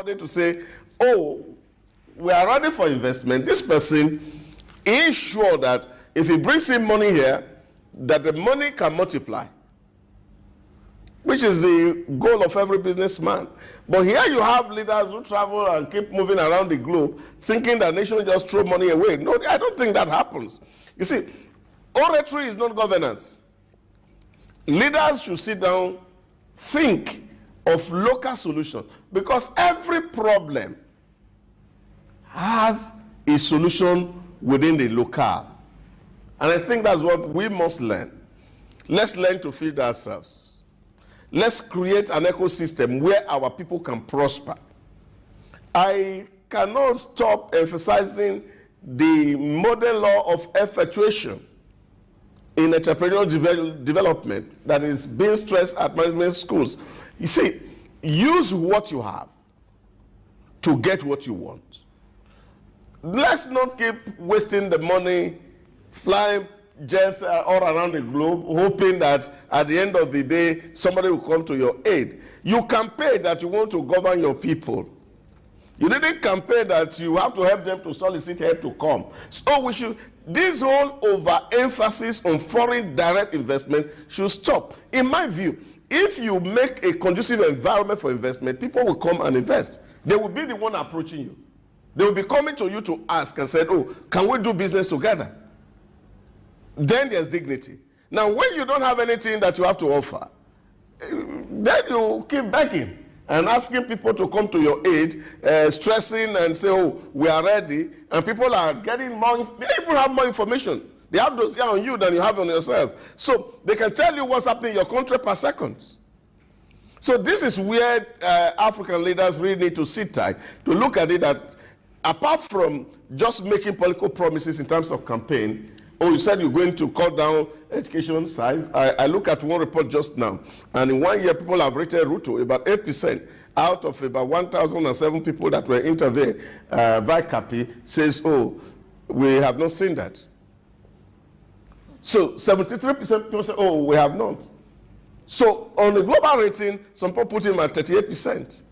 somebody to say, oh, we are ready for investment. This person is sure that if he brings in money here, that the money can multiply, which is the goal of every businessman. But here you have leaders who travel and keep moving around the globe thinking that nations just throw money away. No, I don't think that happens. You see, oratory is not governance. Leaders should sit down, think of local solutions, because every problem has a solution within the locale. And I think that's what we must learn. Let's learn to feed ourselves. Let's create an ecosystem where our people can prosper. I cannot stop emphasizing the modern law of effectuation in entrepreneurial development that is being stressed at management schools. You see, use what you have to get what you want. Let's not keep wasting the money flying jets all around the globe, hoping that at the end of the day, somebody will come to your aid. You campaign that you want to govern your people. You didn't campaign that you have to help them to solicit help to come. So we should, this whole overemphasis on foreign direct investment should stop. In my view, if you make a conducive environment for investment, people will come and invest. They will be the one approaching you. They will be coming to you to ask and say, oh, can we do business together? Then there's dignity. Now, when you don't have anything that you have to offer, then you keep begging and asking people to come to your aid, stressing and say, oh, we are ready. And people are getting more, they even have more information. They have those here on you than you have on yourself. So they can tell you what's happening in your country per second. So this is where African leaders really need to sit tight, to look at it that apart from just making political promises in terms of campaign, oh, you said you're going to cut down education size. I look at one report just now, and in 1 year, people have rated Ruto about 8% out of about 1,007 people that were interviewed by CAPI says, oh, we have not seen that. So 73% people say, oh, we have not. So on the global rating, some people put him at 38%.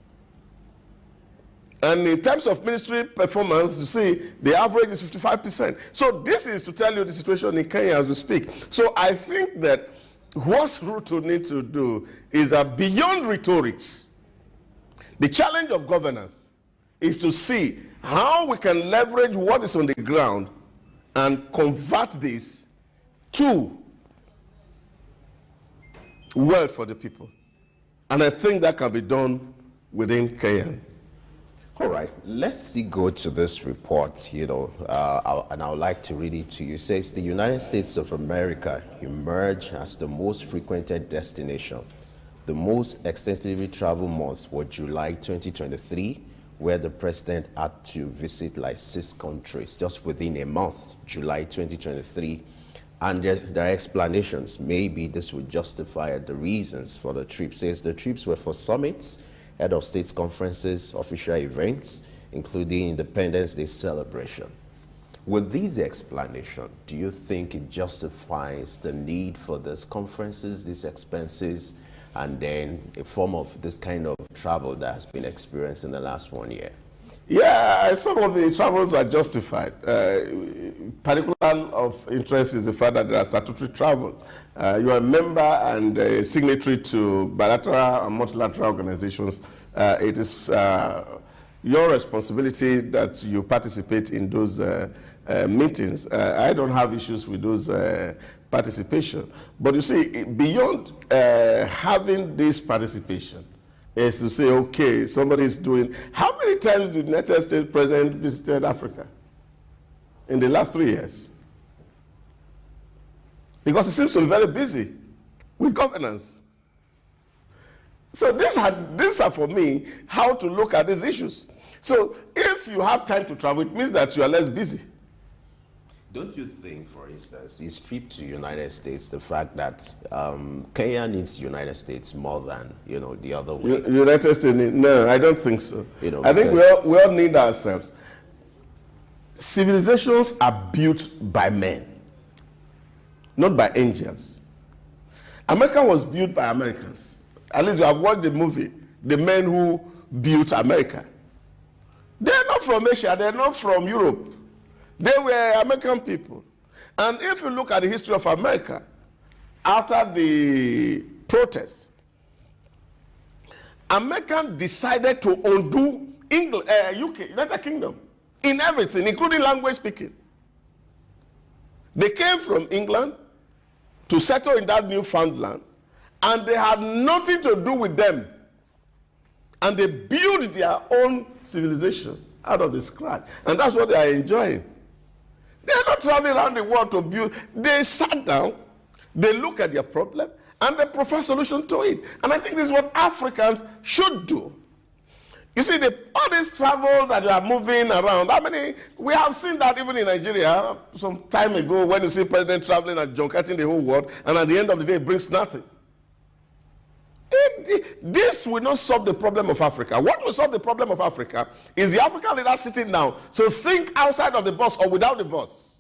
And in terms of ministry performance, you see, the average is 55%. So this is to tell you the situation in Kenya as we speak. So I think that what Ruto needs to do is that beyond rhetorics, the challenge of governance is to see how we can leverage what is on the ground and convert this to wealth for the people. And I think that can be done within Kenya. All right, let's go to this report, and I would like to read it to you. It says, the United States of America emerged as the most frequented destination. The most extensively traveled month was July 2023, where the president had to visit like 6 countries just within a month, July 2023. And there are explanations. Maybe this would justify the reasons for the trip. It says the trips were for summits, head of states conferences, official events, including Independence Day celebration. With these explanations, do you think it justifies the need for these conferences, these expenses, and then a form of this kind of travel that has been experienced in the last 1 year? Yeah, some of the travels are justified. Particular of interest is the fact that there are statutory travel. You are a member and a signatory to bilateral and multilateral organizations. It is your responsibility that you participate in those meetings. I don't have issues with those participation. But you see, beyond having this participation, is to say, okay, somebody is doing. How many times did the United States President visited Africa in the last 3 years? Because he seems to be very busy with governance. So these are for me how to look at these issues. So if you have time to travel, it means that you are less busy. Don't you think, for instance, his trip to United States, the fact that Kenya needs United States more than, the other way? United States, no, I don't think so. I think we all need ourselves. Civilizations are built by men, not by angels. America was built by Americans. At least you have watched the movie, The Men Who Built America. They're not from Asia, they're not from Europe. They were American people. And if you look at the history of America, after the protests, Americans decided to undo England, UK, United Kingdom, in everything, including language speaking. They came from England to settle in that Newfoundland, and they had nothing to do with them. And they built their own civilization out of the scratch. And that's what they are enjoying. They are not traveling around the world to build. They sat down, they look at their problem, and they provide solution to it. And I think this is what Africans should do. You see, all this travel that you are moving around, we have seen that even in Nigeria some time ago when you see president traveling and junketting the whole world, and at the end of the day it brings nothing. This will not solve the problem of Africa. What will solve the problem of Africa is the African leader sitting down to think outside of the box or without the box.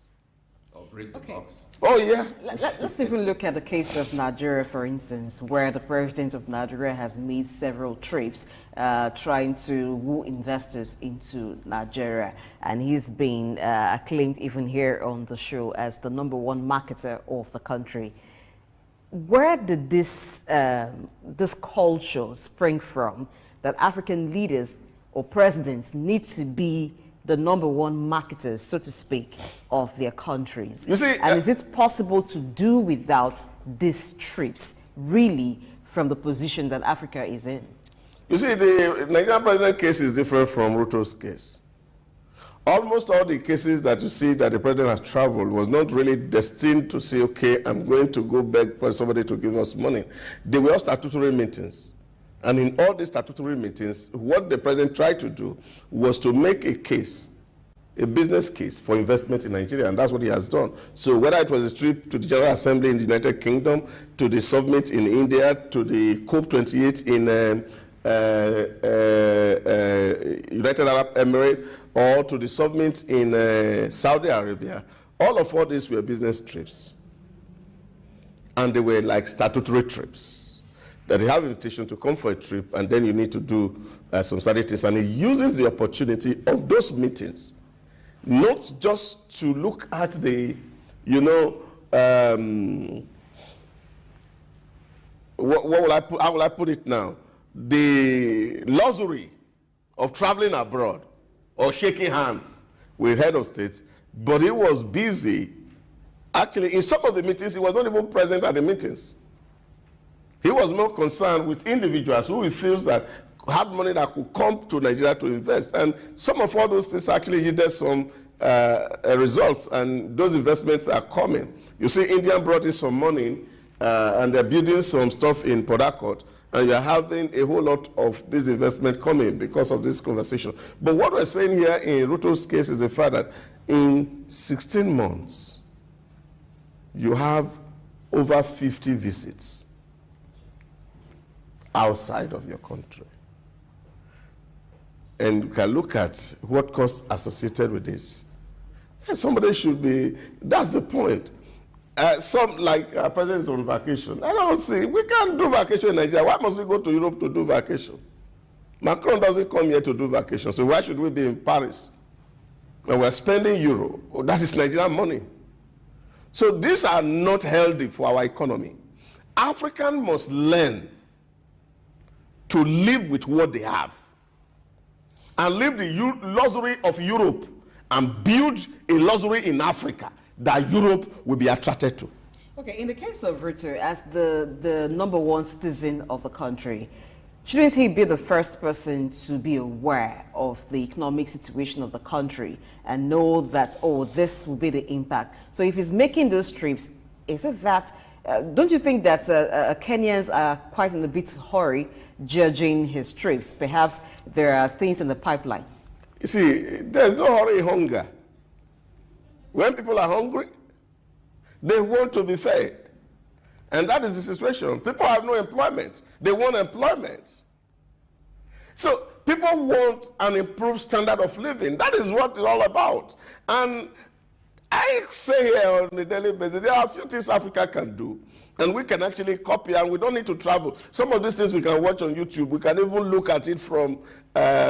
Okay. Oh, yeah. Let's even look at the case of Nigeria, for instance, where the president of Nigeria has made several trips trying to woo investors into Nigeria. And he's been acclaimed even here on the show as the #1 marketer of the country. Where did this culture spring from, that African leaders or presidents need to be the #1 marketers, so to speak, of their countries? You see, and is it possible to do without these trips, really, from the position that Africa is in? You see, the Nigerian president case is different from Ruto's case. Almost all the cases that you see that the president has traveled was not really destined to say, okay, I'm going to go beg for somebody to give us money. They were all statutory meetings. And in all these statutory meetings, what the president tried to do was to make a case, a business case for investment in Nigeria, and that's what he has done. So whether it was a trip to the General Assembly in the United Kingdom, to the summit in India, to the COP28 in United Arab Emirates, or to the summit in Saudi Arabia, all these were business trips. And they were like statutory trips, that they have invitation to come for a trip, and then you need to do some certain things. And he uses the opportunity of those meetings, not just to look at the, how will I put it now? The luxury of traveling abroad or shaking hands with head of state, but he was busy. Actually, in some of the meetings, he was not even present at the meetings. He was more concerned with individuals who he feels that had money that could come to Nigeria to invest. And some of all those things actually yielded some results, and those investments are coming. You see, India brought in some money, and they're building some stuff in Port Harcourt, and you're having a whole lot of this investment coming because of this conversation. But what we're saying here in Ruto's case is the fact that in 16 months, you have over 50 visits outside of your country. And you can look at what costs associated with this. And somebody should be, that's the point. Some, like presidents on vacation. I don't see, we can't do vacation in Nigeria. Why must we go to Europe to do vacation? Macron doesn't come here to do vacation, so why should we be in Paris? And we're spending euro. Oh, that is Nigerian money. So these are not healthy for our economy. Africans must learn to live with what they have and leave the luxury of Europe and build a luxury in Africa that Europe will be attracted to. Okay, in the case of Ruto, as the #1 citizen of the country, shouldn't he be the first person to be aware of the economic situation of the country and know that, oh, this will be the impact? So if he's making those trips, is it that, don't you think that Kenyans are quite in a bit hurry judging his trips? Perhaps there are things in the pipeline. You see, there's no hurry in hunger. When people are hungry, they want to be fed. And that is the situation. People have no employment. They want employment. So people want an improved standard of living. That is what it's all about. And I say here on a daily basis, there are a few things Africa can do, and we can actually copy, and we don't need to travel. Some of these things we can watch on YouTube. We can even look at it from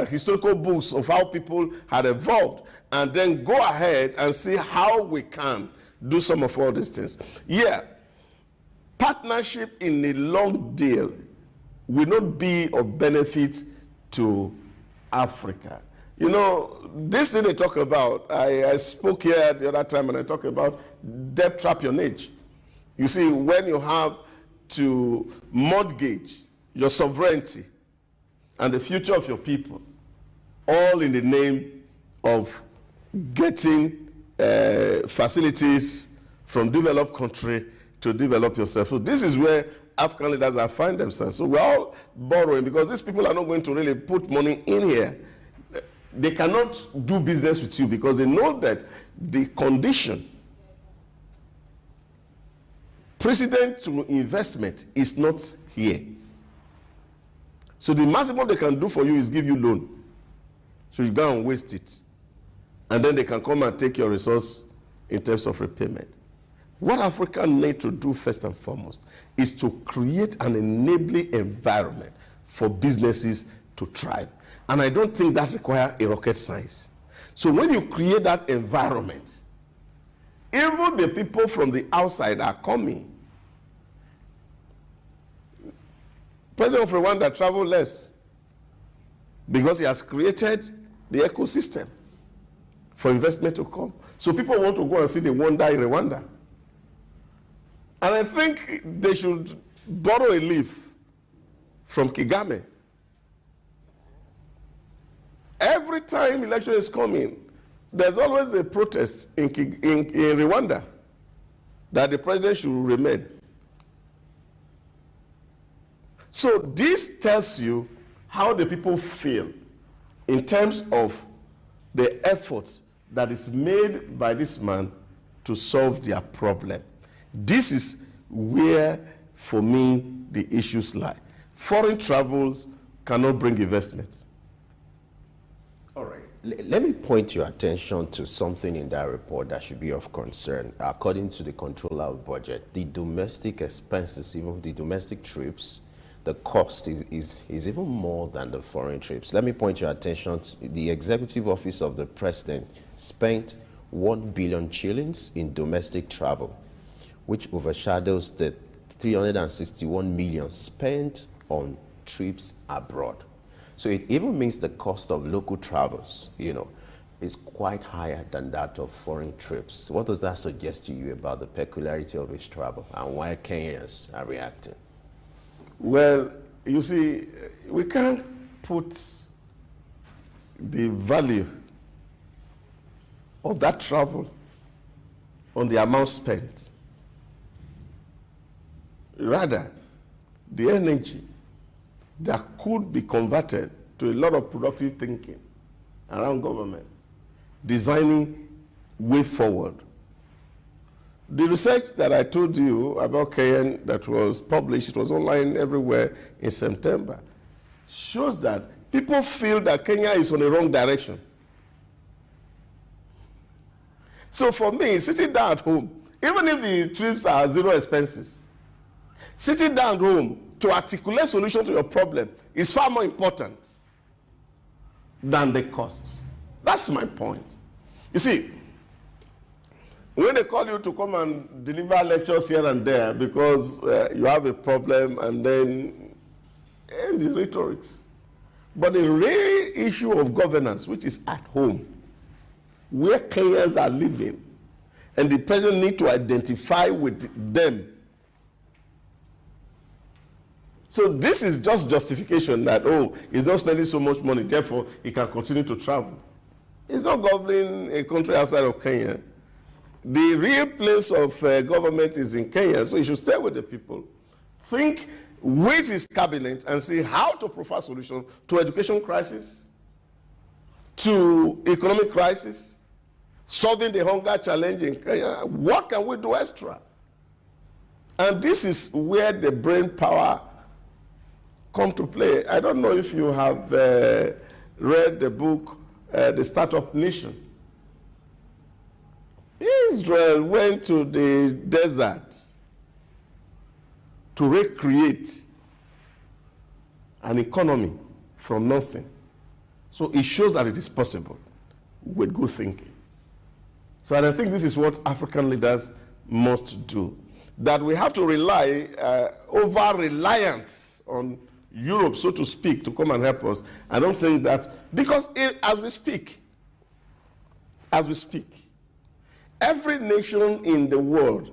historical books of how people had evolved, and then go ahead and see how we can do some of all these things. Yeah, partnership in a long deal will not be of benefit to Africa. You know, this thing they talk about, I spoke here the other time and I talked about debt trapionage. You see, when you have to mortgage your sovereignty and the future of your people, all in the name of getting facilities from developed country to develop yourself. So this is where African leaders are find themselves. So we're all borrowing because these people are not going to really put money in here. They cannot do business with you because they know that the condition precedent to investment is not here. So the maximum they can do for you is give you loan. So you go and waste it. And then they can come and take your resource in terms of repayment. What Africa need to do first and foremost is to create an enabling environment for businesses to thrive. And I don't think that requires a rocket science. So when you create that environment, even the people from the outside are coming. President of Rwanda traveled less because he has created the ecosystem for investment to come. So people want to go and see the wonder in Rwanda. And I think they should borrow a leaf from Kagame. Every time election is coming, there's always a protest in Rwanda that the president should remain. So this tells you how the people feel in terms of the efforts that is made by this man to solve their problem. This is where, for me, the issues lie. Foreign travels cannot bring investments. All right. Let me point your attention to something in that report that should be of concern. According to the controller of budget, the domestic expenses, even the domestic trips, the cost is even more than the foreign trips. Let me point your attention to the Executive Office of the President spent 1 billion shillings in domestic travel, which overshadows the 361 million spent on trips abroad. So it even means the cost of local travels, is quite higher than that of foreign trips. What does that suggest to you about the peculiarity of his travel and why Kenyans are reacting? Well, you see, we can't put the value of that travel on the amount spent. Rather, the energy that could be converted to a lot of productive thinking around government, designing way forward. The research that I told you about Kenya that was published, it was online everywhere in September, shows that people feel that Kenya is on the wrong direction. So for me, sitting down at home, even if the trips are zero expenses, sitting down at home to articulate solution to your problem is far more important than the cost. That's my point. You see, when they call you to come and deliver lectures here and there because you have a problem and then end is rhetorics. But the real issue of governance, which is at home, where Kenyans are living, and the president needs to identify with them. So this is just justification that, he's not spending so much money, therefore he can continue to travel. He's not governing a country outside of Kenya. The real place of government is in Kenya, so he should stay with the people. Think with his cabinet and see how to provide solutions to education crisis, to economic crisis, solving the hunger challenge in Kenya. What can we do extra? And this is where the brain power come to play. I don't know if you have read the book, The Startup Nation. He Israel went to the desert to recreate an economy from nothing. So it shows that it is possible with good thinking. So I think this is what African leaders must do. That we have to rely, over-reliance on Europe, so to speak, to come and help us. I don't think that, because as we speak, every nation in the world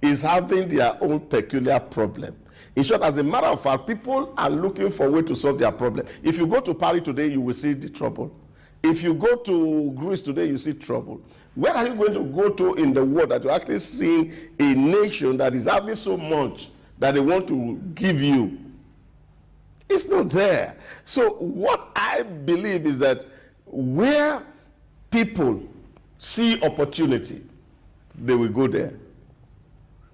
is having their own peculiar problem. In short, as a matter of fact, people are looking for a way to solve their problem. If you go to Paris today, you will see the trouble. If you go to Greece today, you see trouble. Where are you going to go to in the world that you're actually seeing a nation that is having so much that they want to give you? It's not there. So what I believe is that where people see opportunity, they will go there,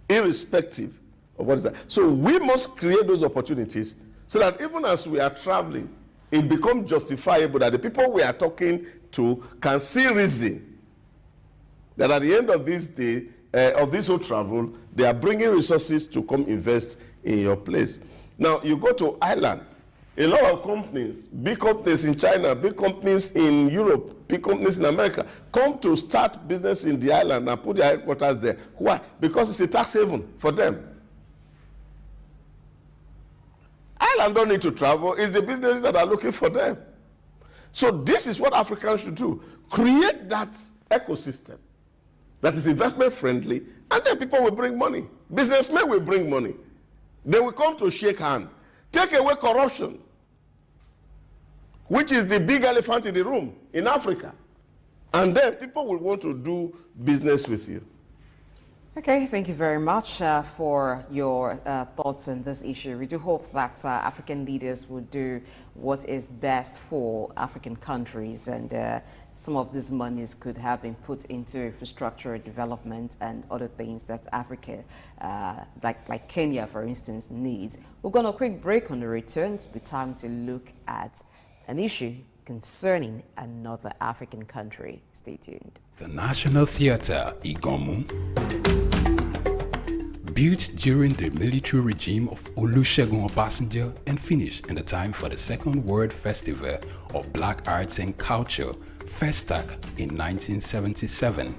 irrespective of what is that. So we must create those opportunities so that even as we are traveling, it becomes justifiable that the people we are talking to can see reason that at the end of this day, of this whole travel, they are bringing resources to come invest in your place. Now, you go to Ireland, a lot of companies, big companies in China, big companies in Europe, big companies in America, come to start business in the island and put their headquarters there. Why? Because it's a tax haven for them. Ireland don't need to travel. It's the businesses that are looking for them. So this is what Africans should do. Create that ecosystem that is investment friendly, and then people will bring money. Businessmen will bring money. They will come to shake hands. Take away corruption, which is the big elephant in the room in Africa. And then people will want to do business with you. Okay, thank you very much for your thoughts on this issue. We do hope that African leaders will do what is best for African countries, and some of these monies could have been put into infrastructure development and other things that Africa, like Kenya, for instance, needs. We're going to a quick break. On the return, it'll be time to look at an issue concerning another African country. Stay tuned. The National Theatre, Igomu, built during the military regime of Olusegun Obasanjo and finished in the time for the Second World Festival of Black Arts and Culture, Souq, in 1977.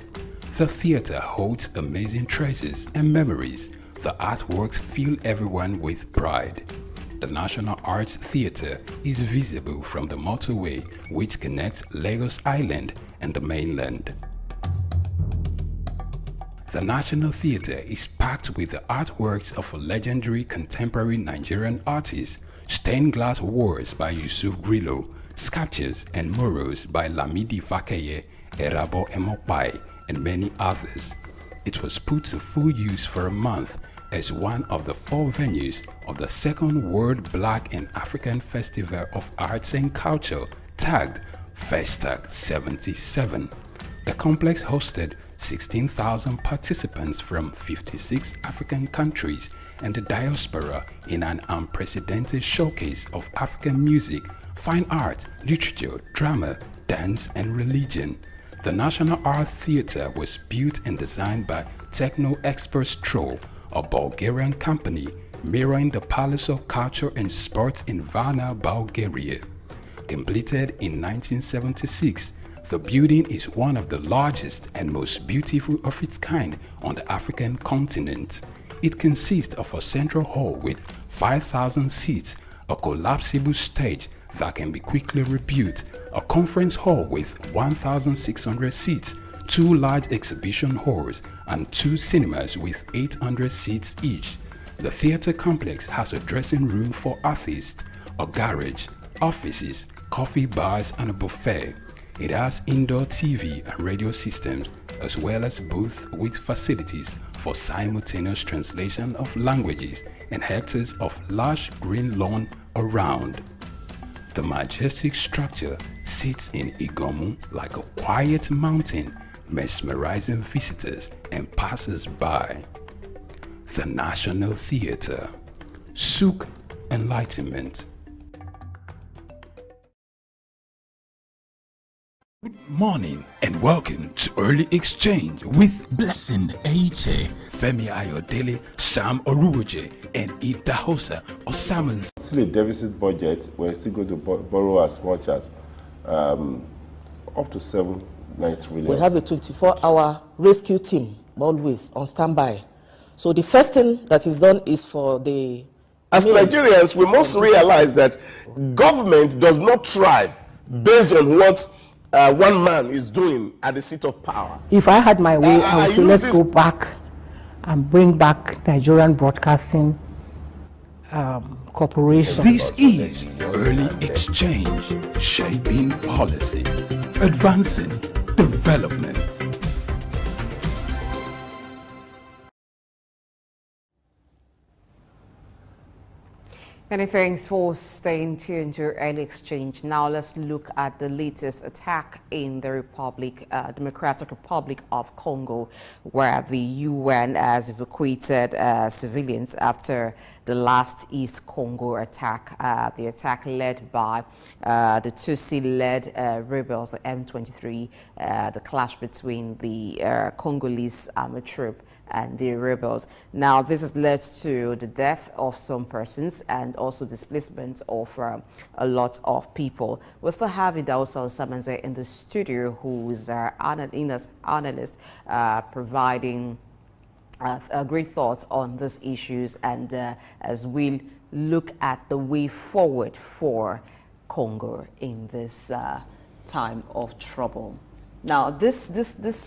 The theatre holds amazing treasures and memories. The artworks fill everyone with pride. The National Arts Theatre is visible from the motorway which connects Lagos Island and the mainland. The National Theatre is packed with the artworks of a legendary contemporary Nigerian artist, stained glass walls by Yusuf Grillo, sculptures and murals by Lamidi Fakeye, Erabo Emopai, and many others. It was put to full use for a month as one of the 4 venues of the Second World Black and African Festival of Arts and Culture, tagged Souq 77. The complex hosted 16,000 participants from 56 African countries and the diaspora in an unprecedented showcase of African music, fine art, literature, drama, dance, and religion. The National Art Theatre was built and designed by Techno Expert Stroll, a Bulgarian company mirroring the Palace of Culture and Sports in Varna, Bulgaria. Completed in 1976, the building is one of the largest and most beautiful of its kind on the African continent. It consists of a central hall with 5,000 seats, a collapsible stage that can be quickly rebuilt, a conference hall with 1,600 seats, 2 large exhibition halls, and 2 cinemas with 800 seats each. The theater complex has a dressing room for artists, a garage, offices, coffee bars, and a buffet. It has indoor TV and radio systems, as well as booths with facilities for simultaneous translation of languages and hectares of lush green lawn around. The majestic structure sits in Igomu like a quiet mountain, mesmerizing visitors and passers-by. The National Theatre, Souq Enlightenment. Good morning and welcome to Early Exchange with Blessing Aiche, Femi Ayodele, Sam Oruoje, and Idahosa Osamans. Still a deficit budget, we're still going to borrow as much as up to 7-9 trillion. We have a 24-hour rescue team always on standby. So the first thing that is done is for the... As Nigerians, we must realize that government does not thrive based on what one man is doing at the seat of power. If I had my way, I would say let's go back and bring back Nigerian Broadcasting Corporation. This is Early Exchange, shaping policy, advancing development. Many thanks for staying tuned to Early Exchange. Now let's look at the latest attack in the Democratic Republic of Congo, where the UN has evacuated civilians after the last East Congo attack. The attack led by the Tutsi-led rebels, the M23, the clash between the Congolese army troop and the rebels. Now, this has led to the death of some persons and also displacement of a lot of people. We still have Idahosa Osamanze in the studio, who is our analyst, providing great thoughts on these issues, and as we look at the way forward for Congo in this time of trouble. Now, this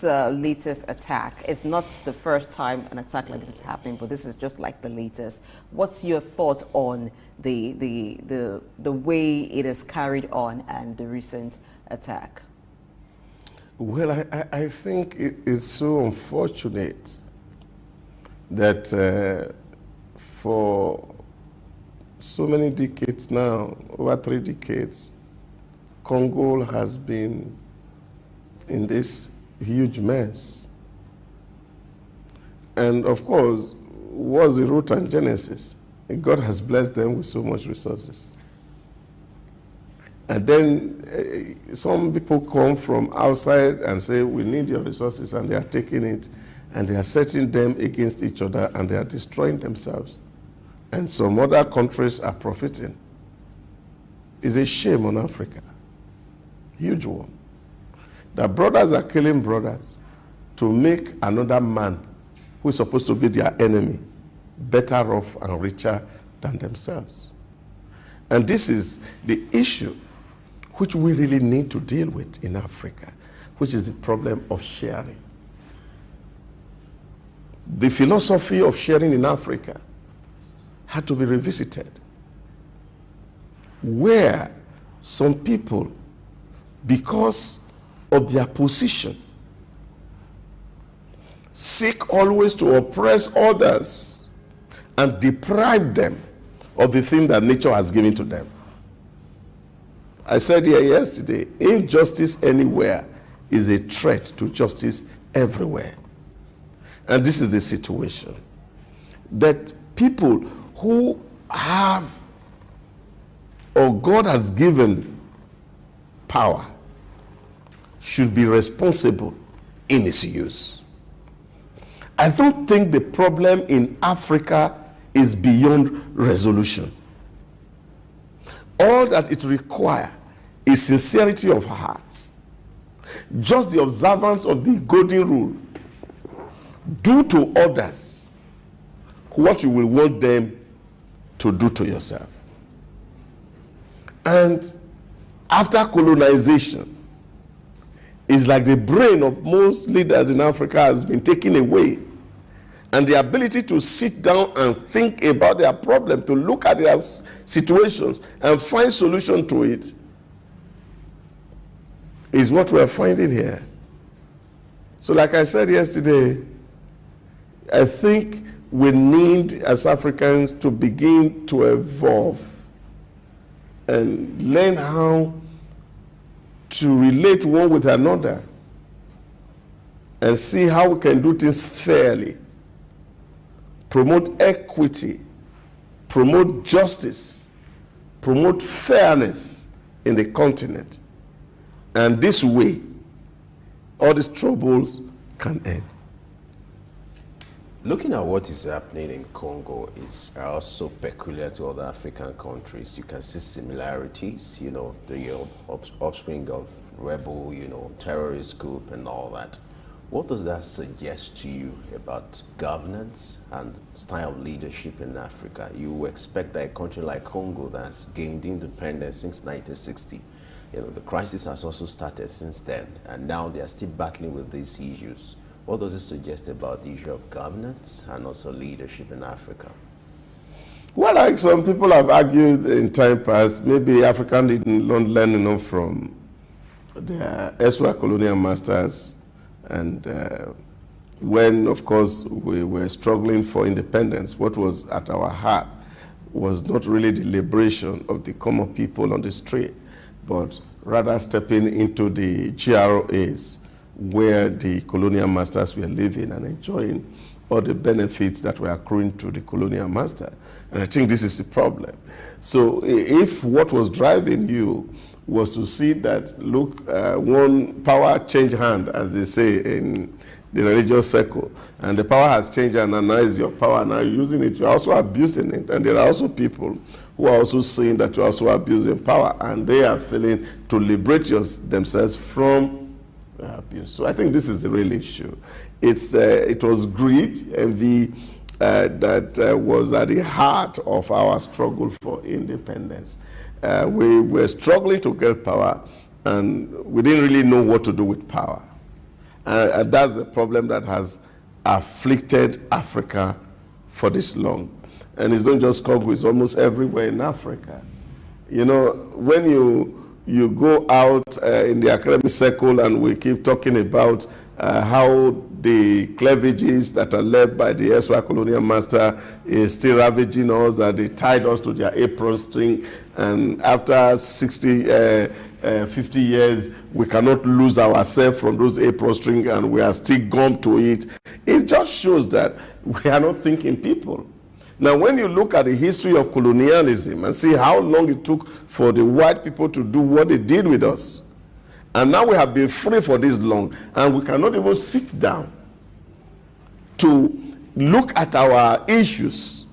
latest attack is not the first time an attack like this is happening, but this is just like the latest. What's your thought on the way it is carried on and the recent attack? Well, I think it is so unfortunate that for so many decades now, over 3 decades, Congo has been in this huge mess. And of course, what's the root and genesis? God has blessed them with so much resources. And then some people come from outside and say, we need your resources, and they are taking it, and they are setting them against each other, and they are destroying themselves. And some other countries are profiting. It's a shame on Africa. Huge one. That brothers are killing brothers to make another man who is supposed to be their enemy better off and richer than themselves. And this is the issue which we really need to deal with in Africa, which is the problem of sharing. The philosophy of sharing in Africa had to be revisited, where some people, because of their position, seek always to oppress others and deprive them of the thing that nature has given to them. I said here yesterday, injustice anywhere is a threat to justice everywhere. And this is the situation. That people who have, or God has given power, should be responsible in its use. I don't think the problem in Africa is beyond resolution. All that it requires is sincerity of heart. Just the observance of the golden rule. Do to others what you will want them to do to yourself. And after colonization, it's like the brain of most leaders in Africa has been taken away. And the ability to sit down and think about their problem, to look at their situations and find solution to it, is what we're finding here. So like I said yesterday, I think we need, as Africans, to begin to evolve and learn how to relate one with another and see how we can do things fairly, promote equity, promote justice, promote fairness in the continent. And this way, all these troubles can end. Looking at what is happening in Congo, it's also peculiar to other African countries. You can see similarities, you know, the offspring of rebel, you know, terrorist group and all that. What does that suggest to you about governance and style of leadership in Africa? You expect that a country like Congo that's gained independence since 1960, you know, the crisis has also started since then, and now they are still battling with these issues. What does it suggest about the issue of governance and also leadership in Africa? Well, like some people have argued in time past, maybe Africa didn't learn enough from their erstwhile colonial masters, and when, of course, we were struggling for independence, what was at our heart was not really the liberation of the common people on the street, but rather stepping into the GRAs, where the colonial masters were living and enjoying all the benefits that were accruing to the colonial master. And I think this is the problem. So if what was driving you was to see that, look, one power change hand, as they say in the religious circle, and the power has changed and now is your power, now you're using it, you're also abusing it. And there are also people who are also saying that you're also abusing power, and they are failing to liberate themselves from abuse. So I think this is the real issue. It was greed, envy, that was at the heart of our struggle for independence. We were struggling to get power, and we didn't really know what to do with power. And that's the problem that has afflicted Africa for this long. And it's not just Congo, it's almost everywhere in Africa. You know, when you go out in the academic circle and we keep talking about how the cleavages that are led by the erstwhile colonial master is still ravaging us, that they tied us to their apron string, and after 50 years, we cannot lose ourselves from those apron string and we are still gummed to it. It just shows that we are not thinking people. Now, when you look at the history of colonialism and see how long it took for the white people to do what they did with us, and now we have been free for this long, and we cannot even sit down to look at our issues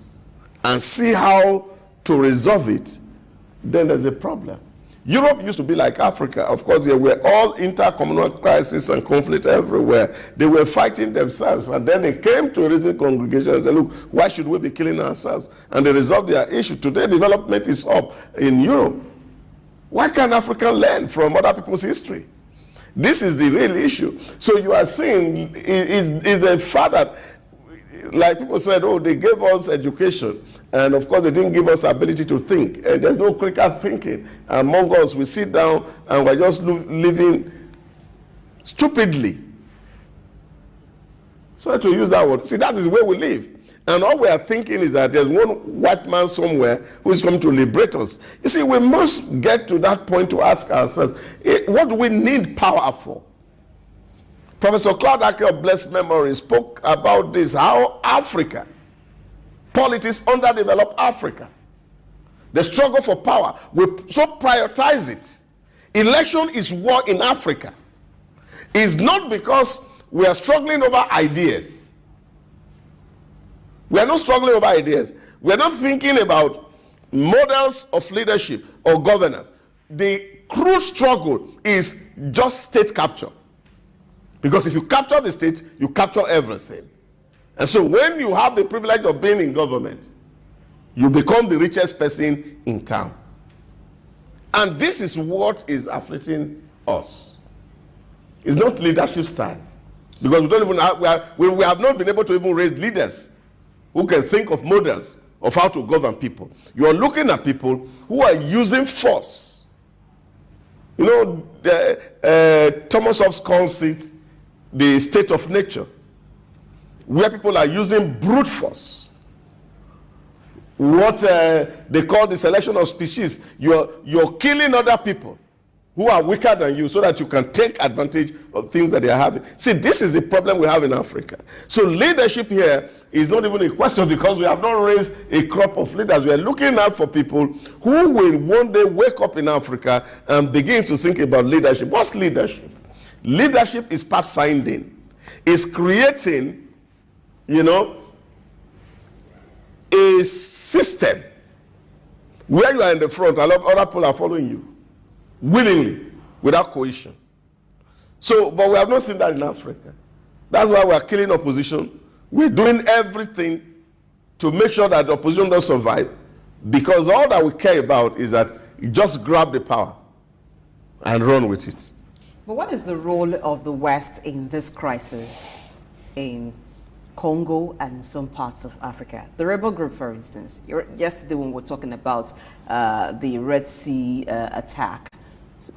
and see how to resolve it, then there's a problem. Europe used to be like Africa. Of course, there were all inter-communal crises and conflict everywhere. They were fighting themselves, and then they came to a reason congregation and said, look, why should we be killing ourselves? And they resolved their issue. Today, development is up in Europe. Why can't Africa learn from other people's history? This is the real issue. So you are saying is a fact that, like people said, oh, they gave us education, and of course they didn't give us ability to think. And there's no critical thinking among us. We sit down and we're just living stupidly. So to use that word, see, that is where we live. And all we are thinking is that there's one white man somewhere who is coming to liberate us. You see, we must get to that point to ask ourselves, what do we need power for? Professor Claude Ake of blessed memory spoke about this, how Africa, politics underdeveloped Africa, the struggle for power, we so prioritize it. Election is war in Africa. It's not because we are struggling over ideas. We are not struggling over ideas. We are not thinking about models of leadership or governance. The crude struggle is just state capture. Because if you capture the state, you capture everything. And so when you have the privilege of being in government, you become the richest person in town. And this is what is afflicting us. It's not leadership style. Because we don't even have, we have not been able to even raise leaders who can think of models of how to govern people. You are looking at people who are using force. You know, Thomas Hobbes calls it the state of nature, where people are using brute force. What they call the selection of species. You're killing other people who are weaker than you so that you can take advantage of things that they are having. See, this is the problem we have in Africa. So leadership here is not even a question because we have not raised a crop of leaders. We are looking out for people who will one day wake up in Africa and begin to think about leadership. What's leadership? Leadership is pathfinding. It's creating, you know, a system where you are in the front and other people are following you willingly, without coercion. So, but we have not seen that in Africa. That's why we are killing opposition. We're doing everything to make sure that the opposition does survive, because all that we care about is that you just grab the power and run with it. But what is the role of the West in this crisis in Congo and some parts of Africa? The rebel group, for instance. Yesterday when we were talking about the Red Sea attack.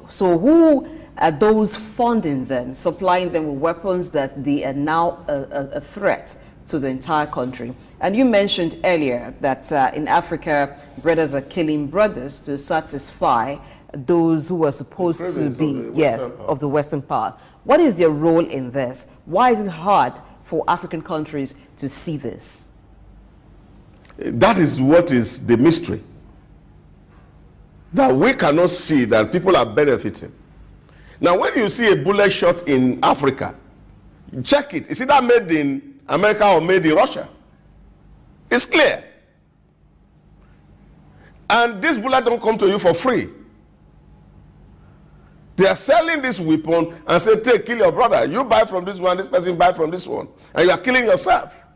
So who are those funding them, supplying them with weapons that they are now a threat to the entire country? And you mentioned earlier that in Africa, brothers are killing brothers to satisfy those who are supposed to be, of the Western power. What is their role in this? Why is it hard for African countries to see this? That is what is the mystery. That we cannot see that people are benefiting. Now, when you see a bullet shot in Africa, check it. Is it that made in America or made in Russia? It's clear. And this bullet don't come to you for free. They are selling this weapon and say, take, kill your brother. You buy from this one, this person buy from this one. And you are killing yourself.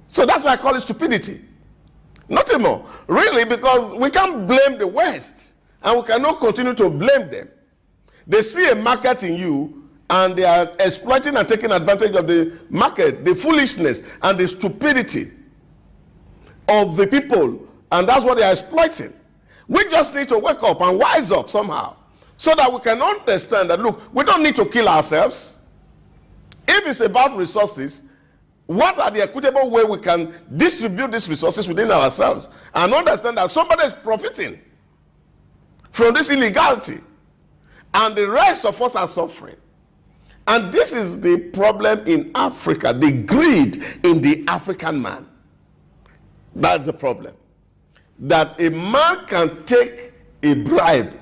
So that's why I call it stupidity. Nothing more. Really, because we can't blame the West. And we cannot continue to blame them. They see a market in you and they are exploiting and taking advantage of the market, the foolishness and the stupidity of the people. And that's what they are exploiting. We just need to wake up and wise up somehow, so that we can understand that, look, we don't need to kill ourselves. If it's about resources, what are the equitable way we can distribute these resources within ourselves and understand that somebody is profiting from this illegality and the rest of us are suffering. And this is the problem in Africa, the greed in the African man. That's the problem. That a man can take a bribe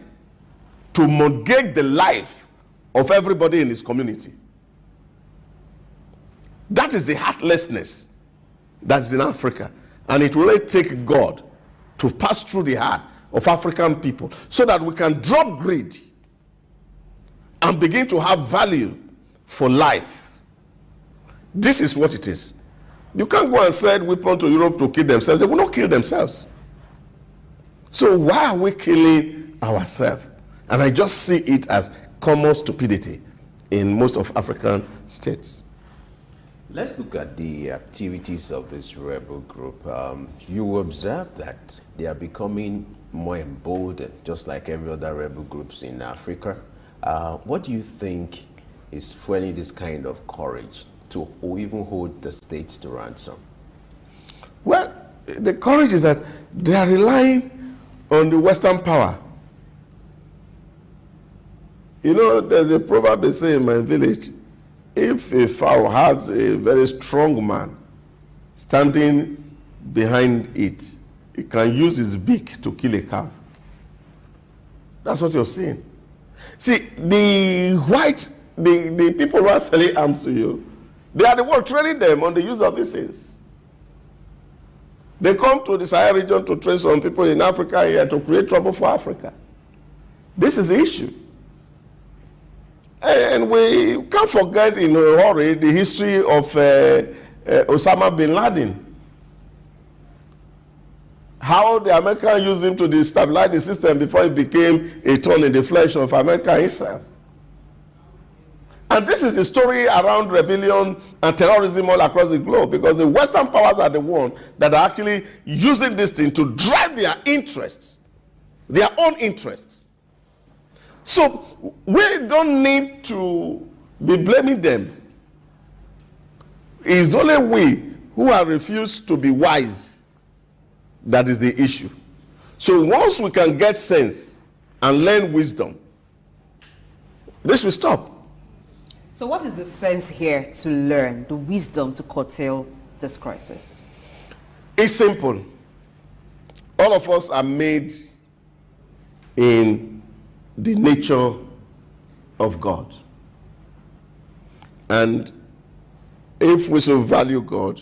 to mortgage the life of everybody in his community. That is the heartlessness that is in Africa. And it will only take God to pass through the heart of African people so that we can drop greed and begin to have value for life. This is what it is. You can't go and sell weapons to Europe to kill themselves. They will not kill themselves. So why are we killing ourselves? And I just see it as common stupidity in most of African states. Let's look at the activities of this rebel group. You observe that they are becoming more emboldened, just like every other rebel groups in Africa. What do you think is fueling this kind of courage to even hold the states to ransom? Well, the courage is that they are relying on the Western power. You know, there's a proverb they say in my village, if a fowl has a very strong man standing behind it, it can use his beak to kill a cow. That's what you're seeing. See, the people who are selling arms to you, they are the ones training them on the use of these things. They come to the Sahel region to train some people in Africa here to create trouble for Africa. This is the issue. And we can't forget in a hurry the history of Osama bin Laden. How the Americans used him to destabilize the system before he became a thorn in the flesh of America itself. And this is the story around rebellion and terrorism all across the globe, because the Western powers are the ones that are actually using this thing to drive their interests, their own interests. So we don't need to be blaming them. It's only we who have refused to be wise that is the issue. So once we can get sense and learn wisdom, this will stop. So what is the sense here to learn, the wisdom to curtail this crisis? It's simple. All of us are made in the nature of God. And if we should value God,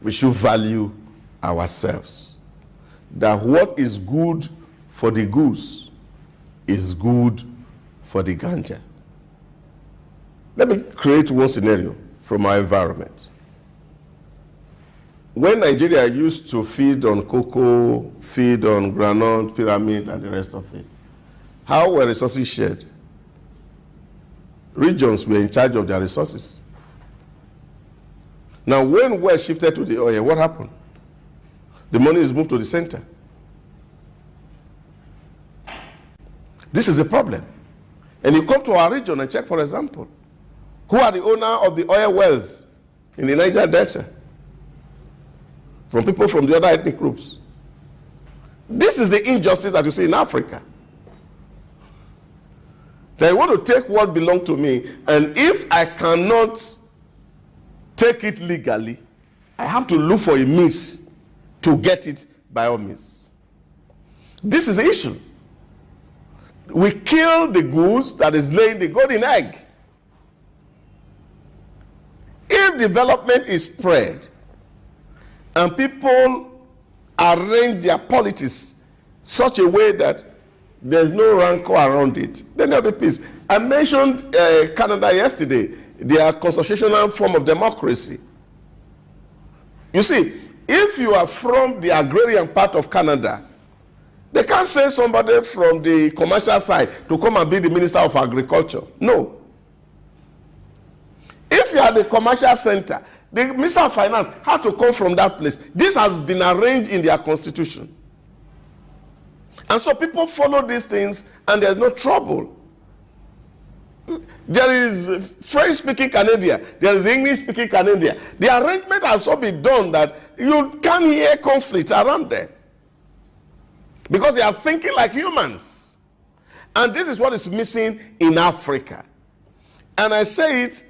we should value ourselves. That what is good for the goose is good for the ganja. Let me create one scenario from our environment. When Nigeria used to feed on cocoa, feed on groundnut, pyramid, and the rest of it, how were resources shared? Regions were in charge of their resources. Now, when West shifted to the oil, what happened? The money is moved to the center. This is a problem. And you come to our region and check, for example, who are the owner of the oil wells in the Niger Delta? From people from the other ethnic groups. This is the injustice that you see in Africa. They want to take what belongs to me, and if I cannot take it legally, I have to look for a means to get it by all means. This is the issue. We kill the goose that is laying the golden egg. If development is spread and people arrange their politics such a way that there's no rancor around it, then there'll be peace. I mentioned Canada yesterday, their constitutional form of democracy. You see, if you are from the agrarian part of Canada, they can't send somebody from the commercial side to come and be the Minister of Agriculture. No. If you are the commercial center, the Minister of Finance had to come from that place. This has been arranged in their constitution. And so people follow these things and there's no trouble. There is French-speaking Canada, there is English-speaking Canada. The arrangement has so been done that you can't hear conflict around them. Because they are thinking like humans. And this is what is missing in Africa. And I say it,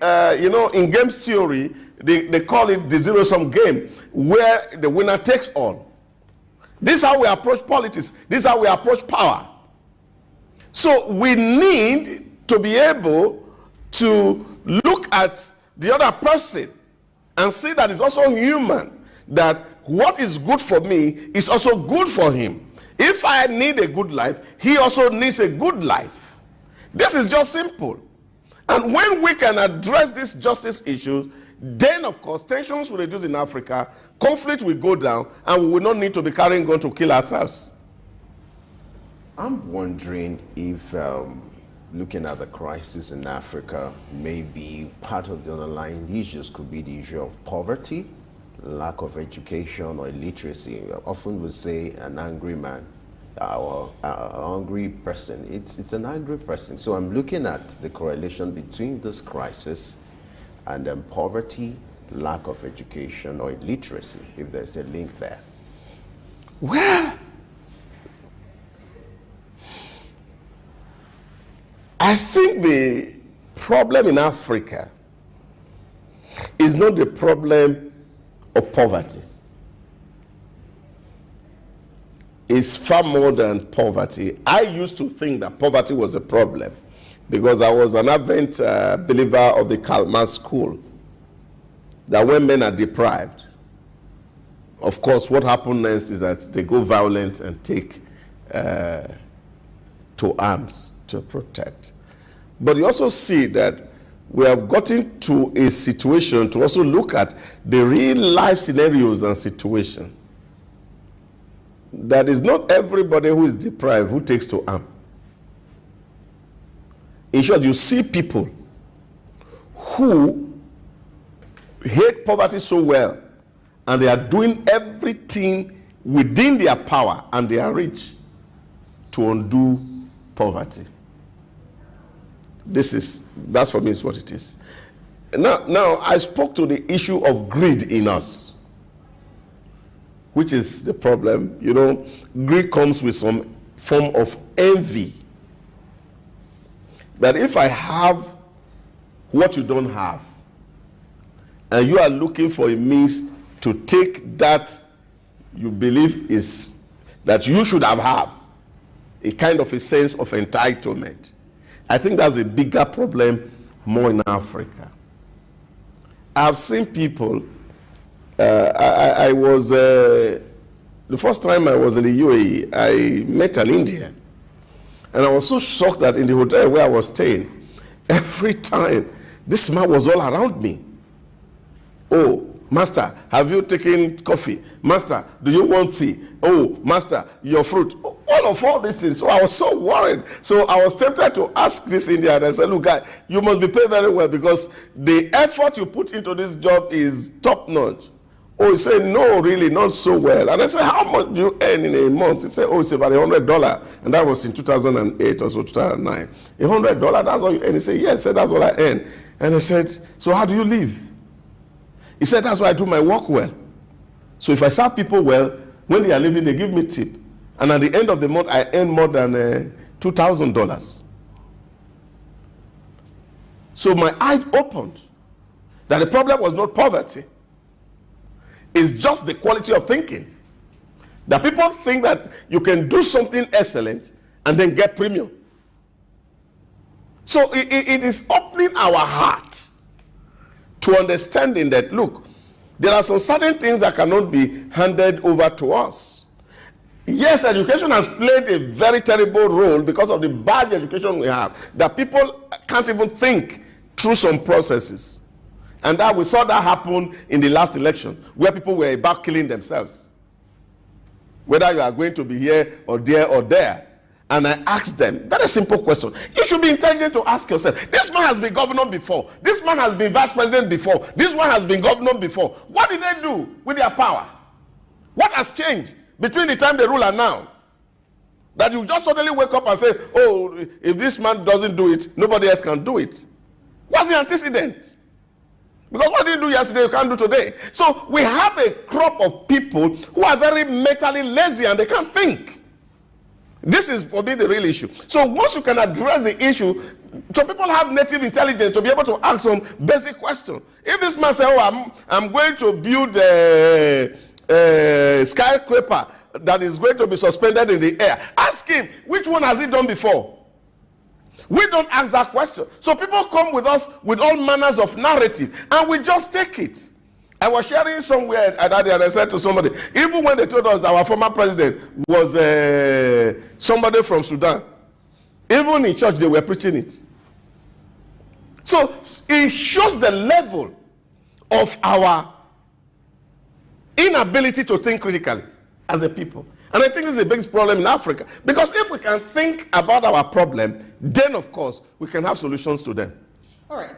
in game theory, they call it the zero-sum game, where the winner takes all. This is how we approach politics. This is how we approach power. So we need to be able to look at the other person and see that it's also human, that what is good for me is also good for him. If I need a good life, he also needs a good life. This is just simple. And when we can address these justice issues, then of course tensions will reduce in Africa, conflict will go down, and we will not need to be carrying guns to kill ourselves. I'm wondering if looking at the crisis in Africa, maybe part of the underlying issues could be the issue of poverty, lack of education or illiteracy. Often we say an angry man or an hungry person. It's an angry person. So I'm looking at the correlation between this crisis and poverty, lack of education or illiteracy, if there's a link there. Well, I think the problem in Africa is not the problem of poverty. It's far more than poverty. I used to think that poverty was a problem because I was an ardent believer of the Karl Marx school, that when men are deprived, of course, what happens next is that they go violent and take to arms to protect. But you also see that we have gotten to a situation to also look at the real life scenarios and situations. That is not everybody who is deprived who takes to arm. In short, you see people who hate poverty so well and they are doing everything within their power and they are rich to undo poverty. That's for me is what it is. Now I spoke to the issue of greed in us, which is the problem. You know, greed comes with some form of envy. That if I have what you don't have, and you are looking for a means to take that you believe is that you should have a kind of a sense of entitlement. I think that's a bigger problem more in Africa. I've seen people, I was, the first time I was in the UAE, I met an Indian. And I was so shocked that in the hotel where I was staying, every time, this man was all around me. Oh, master, have you taken coffee? Master, do you want tea? Oh, master, your fruit. All these things. So I was so worried. So I was tempted to ask this Indian. I said, look, guy, you must be paid very well because the effort you put into this job is top notch. Oh, he said, no, really, not so well. And I said, how much do you earn in a month? He said, oh, it's about $100. And that was in 2008 or so, 2009. $100, that's all you earn? He said, yes, sir, that's what I earn. And I said, so how do you live? He said, that's why I do my work well. So if I serve people well, when they are leaving, they give me tip. And at the end of the month, I earn more than $2,000. So my eyes opened that the problem was not poverty. It's just the quality of thinking. That people think that you can do something excellent and then get premium. So it is opening our heart to understanding that, look, there are some certain things that cannot be handed over to us. Yes, education has played a very terrible role because of the bad education we have, that people can't even think through some processes. And that we saw that happen in the last election, where people were about killing themselves. Whether you are going to be here or there or there. And I asked them, very simple question. You should be intelligent to ask yourself, this man has been governor before. This man has been vice president before. This one has been governor before. What did they do with their power? What has changed between the time they rule and now? That you just suddenly wake up and say, oh, if this man doesn't do it, nobody else can do it. What's the antecedent? Because what did you do yesterday, you can't do today. So we have a crop of people who are very mentally lazy and they can't think. This is, for me, the real issue. So once you can address the issue, some people have native intelligence to be able to ask some basic questions. If this man says, oh, I'm going to build a skyscraper that is going to be suspended in the air, ask him, which one has he done before? We don't ask that question. So people come with us with all manners of narrative, and we just take it. I was sharing somewhere and I said to somebody, even when they told us that our former president was somebody from Sudan, even in church they were preaching it. So it shows the level of our inability to think critically as a people. And I think this is the biggest problem in Africa. Because if we can think about our problem, then of course we can have solutions to them. All right.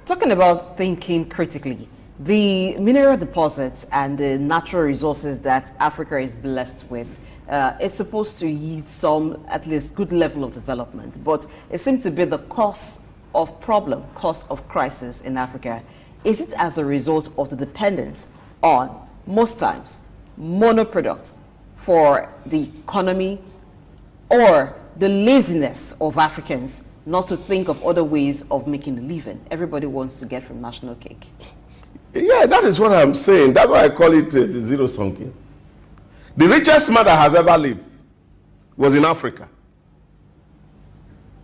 Talking about thinking critically, the mineral deposits and the natural resources that Africa is blessed with, it's supposed to yield some, at least, good level of development. But it seems to be the cause of problem, cause of crisis in Africa. Is it as a result of the dependence on, most times, monoproduct for the economy, or the laziness of Africans not to think of other ways of making a living? Everybody wants to get from national cake. Yeah, that is what I'm saying. That's why I call it the zero-sum game. The richest man that has ever lived was in Africa.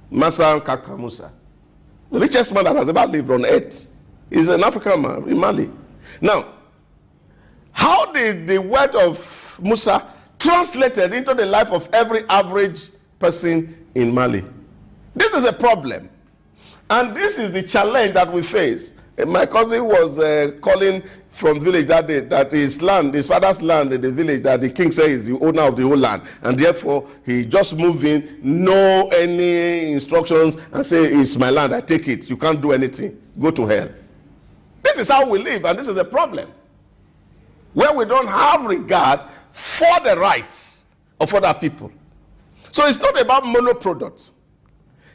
Massa Kaka Musa. The richest man that has ever lived on earth is an African man in Mali. Now, how did the word of Musa translated into the life of every average person in Mali? This is a problem. And this is the challenge that we face. My cousin was calling from village that day that his land, his father's land in the village, that the king says is the owner of the whole land. And therefore, he just moved in, no any instructions, and say, it's my land, I take it. You can't do anything. Go to hell. This is how we live, and this is a problem. Where we don't have regard for the rights of other people. So it's not about monoproduct.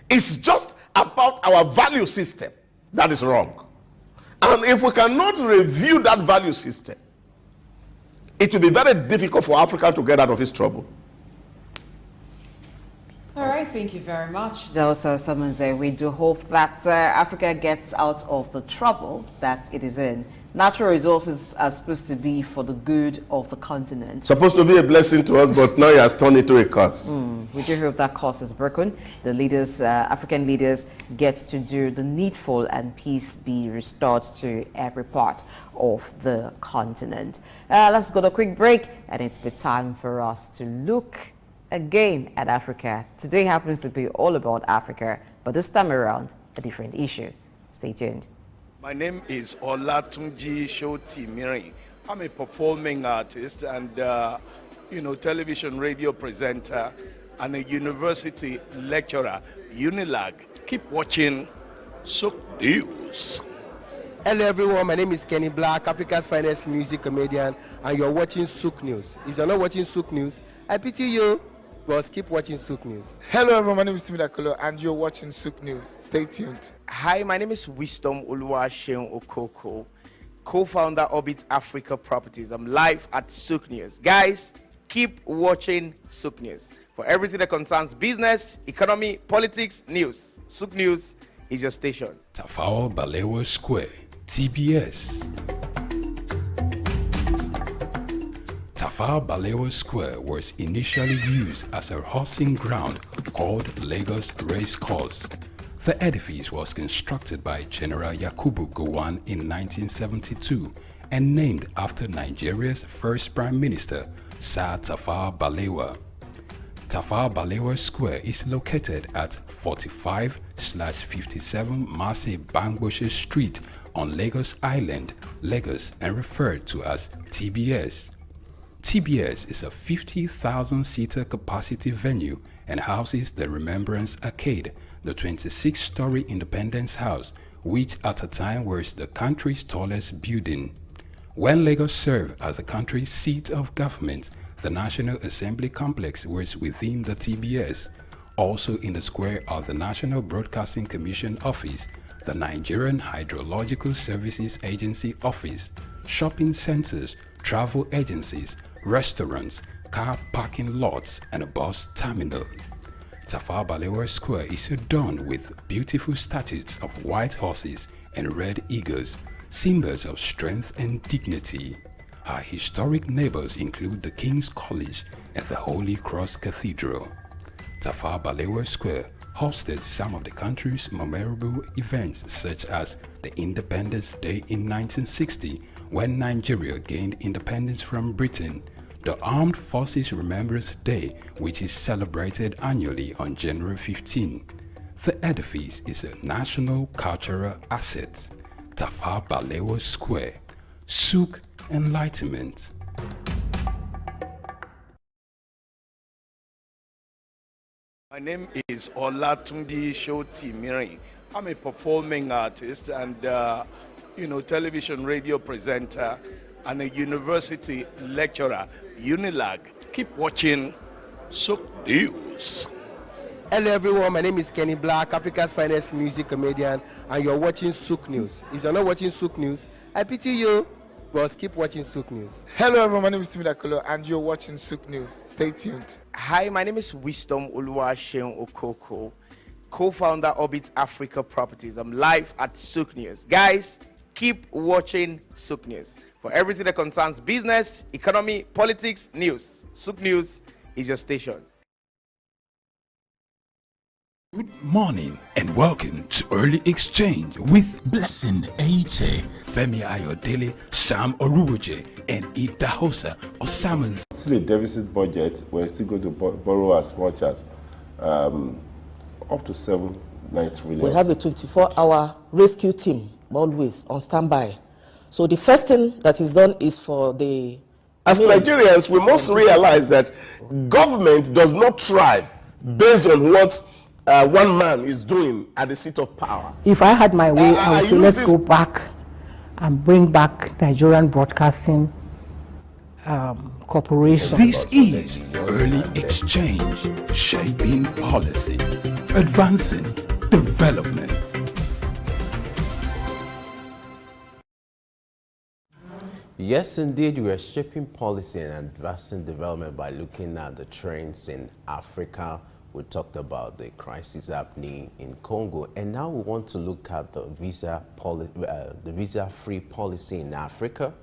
It's just about our value system that is wrong. And if we cannot review that value system, it will be very difficult for Africa to get out of its trouble. All right, thank you very much. That was Samanze. We do hope that Africa gets out of the trouble that it is in. Natural resources are supposed to be for the good of the continent. Supposed to be a blessing to us, but now it has turned into a curse. We do hope that course is broken. The leaders, African leaders, get to do the needful and peace be restored to every part of the continent. Let's go to a quick break, and it's be time for us to look again at Africa. Today happens to be all about Africa, but this time around, a different issue. Stay tuned. My name is Olatunji Shoti Miri. I'm a performing artist and, television radio presenter and a university lecturer, Unilag. Keep watching Souq News. Hello everyone, my name is Kenny Black, Africa's finest music comedian, and you're watching Souq News. If you're not watching Souq News, I pity you, but keep watching Souq News. Hello everyone, my name is Timida Kolo, and you're watching Souq News. Stay tuned. Hi, my name is Wisdom Oluwaseun Okoko, co-founder Orbit Africa Properties. I'm live at Souq News. Guys, keep watching Souq News. For everything that concerns business, economy, politics, news, Souq News is your station. Tafawa Balewa Square, TBS. Tafawa Balewa Square was initially used as a horsing ground called Lagos Race Course. The edifice was constructed by General Yakubu Gowon in 1972 and named after Nigeria's first Prime Minister, Sir Tafawa Balewa. Tafawa Balewa Square is located at 45/57 Marse Bangboshe Street on Lagos Island, Lagos, and referred to as TBS. TBS is a 50,000-seater capacity venue and houses the Remembrance Arcade, the 26-story Independence House, which at a time was the country's tallest building. When Lagos served as the country's seat of government, the National Assembly Complex was within the TBS. Also in the square are the National Broadcasting Commission Office, the Nigerian Hydrological Services Agency Office, shopping centers, travel agencies, restaurants, car parking lots, and a bus terminal. Tafawa Balewa Square is adorned with beautiful statues of white horses and red eagles, symbols of strength and dignity. Our historic neighbors include the King's College and the Holy Cross Cathedral. Tafawa Balewa Square hosted some of the country's memorable events, such as the Independence Day in 1960, when Nigeria gained independence from Britain, the Armed Forces Remembrance Day, which is celebrated annually on January 15. The edifice is a national cultural asset. Tafawa Balewa Square, Souq Enlightenment. My name is Olatunji Shoti Miri. I'm a performing artist and, television radio presenter and a university lecturer, Unilag. Keep watching Souq News. Hello everyone, my name is Kenny Black, Africa's finest music comedian, and you're watching Souq News. If you're not watching Souq News, I pity you, but keep watching Souq News. Hello everyone, my name is Timida Kolo, and you're watching Souq News. Stay tuned. Hi, my name is Wisdom Oluwaseun Okoko, co-founder Orbit Africa Properties. I'm live at Souq News. Guys, keep watching Souq News. For everything that concerns business, economy, politics, news, Souq News is your station. Good morning and welcome to Early Exchange with Blessing Aiche, Femi Ayodele, Sam Oruoje, and Idahosa Osamans. Still a deficit budget, we're still going to borrow as much as up to 7-9 trillion. We have a 24-hour rescue team always on standby. So the first thing that is done is for the... As Nigerians, we must realize that government does not thrive based on what one man is doing at the seat of power. If I had my way, I would say let's go back and bring back Nigerian Broadcasting Corporation. This is Early Exchange, shaping policy, advancing development. Yes, indeed, we are shaping policy and advancing development by looking at the trends in Africa. We talked about the crisis happening in Congo, and now we want to look at the visa-free policy in Africa,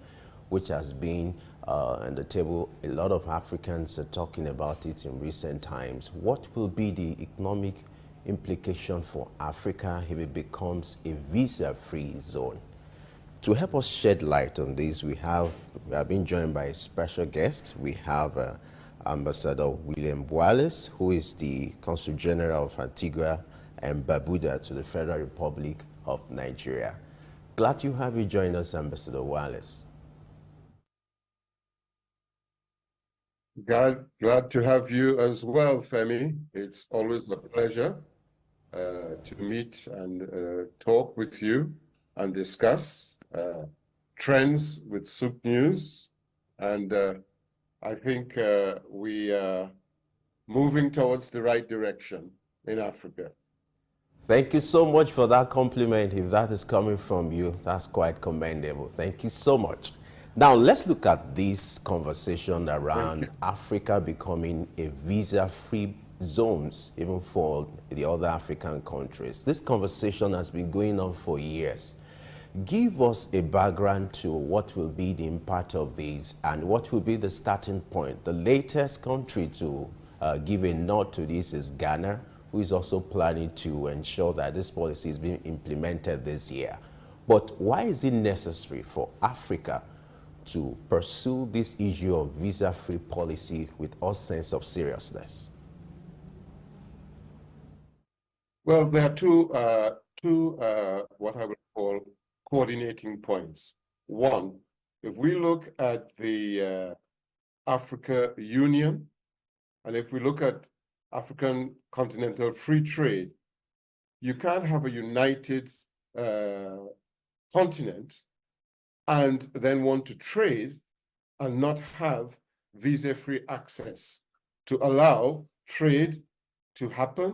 which has been on the table. A lot of Africans are talking about it in recent times. What will be the economic implication for Africa if it becomes a visa-free zone? To help us shed light on this, we have been joined by a special guest. We have Ambassador William Wallace, who is the Consul General of Antigua and Barbuda to the Federal Republic of Nigeria. Glad to have you join us, Ambassador Wallace. Glad to have you as well, Femi. It's always a pleasure to meet and talk with you and discuss trends with Souq News. And I think we are moving towards the right direction in Africa. Thank you so much for that compliment. If that is coming from you, that's quite commendable. Thank you so much. Now, let's look at this conversation around Africa becoming a visa-free zones, even for the other African countries. This conversation has been going on for years. Give us a background to what will be the impact of this and what will be the starting point. The latest country to give a nod to this is Ghana, who is also planning to ensure that this policy is being implemented this year. But why is it necessary for Africa to pursue this issue of visa-free policy with all sense of seriousness? Well, there are two what I would call coordinating points. One, if we look at the Africa Union, and if we look at African continental free trade, you can't have a united continent and then want to trade and not have visa-free access to allow trade to happen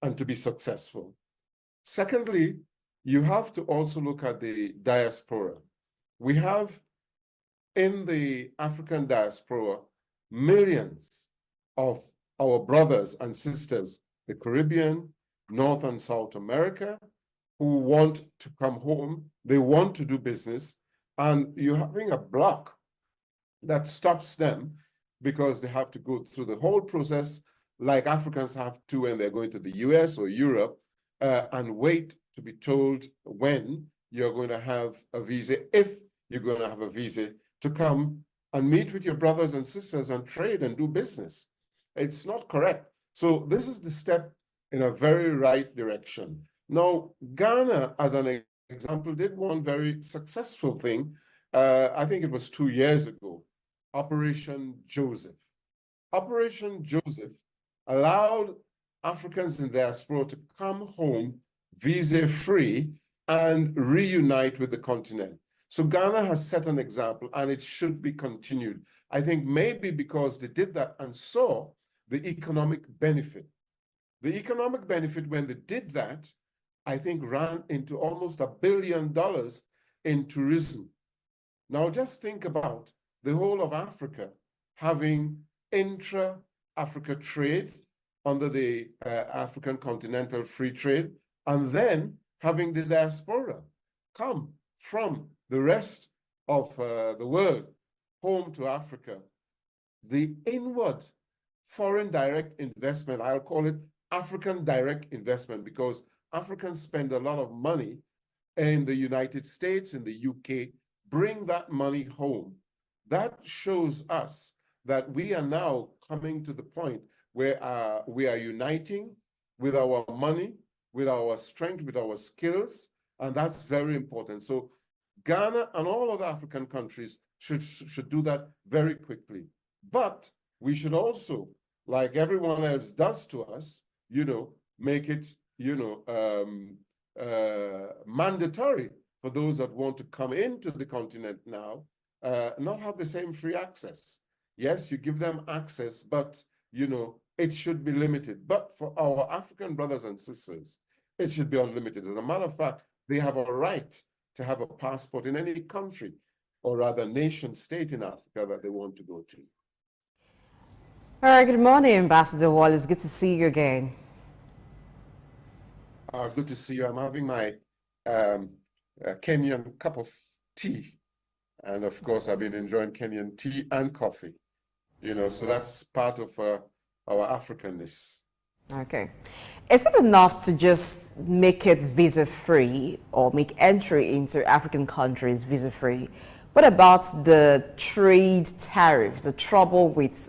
and to be successful. Secondly, you have to also look at the diaspora. We have in the African diaspora millions of our brothers and sisters, the Caribbean, North and South America, who want to come home, they want to do business, and you're having a block that stops them because they have to go through the whole process like Africans have to when they're going to the US or Europe, and wait to be told when you're going to have a visa, if you're going to have a visa to come and meet with your brothers and sisters and trade and do business. It's not correct. So this is the step in a very right direction. Now, Ghana, as an example, did one very successful thing. I think it was 2 years ago, Operation Joseph. Operation Joseph allowed Africans in diaspora to come home visa-free and reunite with the continent. So Ghana has set an example, and it should be continued. I think maybe because they did that and saw the economic benefit. The economic benefit when they did that, I think ran into almost $1 billion in tourism. Now just think about the whole of Africa having intra-Africa trade under the African Continental Free Trade, and then having the diaspora come from the rest of the world home to Africa. The inward foreign direct investment, I'll call it African direct investment, because Africans spend a lot of money in the United States, in the UK, bring that money home. That shows us that we are now coming to the point where we are uniting with our money, with our strength, with our skills, and that's very important. So Ghana and all other African countries should do that very quickly. But we should also, like everyone else does to us, make it, mandatory for those that want to come into the continent now, not have the same free access. Yes, you give them access, but, it should be limited. But for our African brothers and sisters, it should be unlimited. As a matter of fact, they have a right to have a passport in any country, or rather nation state in Africa that they want to go to. All right, good morning, Ambassador Wallace. Good to see you again. Good to see you. I'm having my Kenyan cup of tea And of course, I've been enjoying Kenyan tea and coffee, you know, so that's part of our Africanness. Okay. Is it enough to just make it visa-free or make entry into African countries visa-free? What about the trade tariffs, the trouble with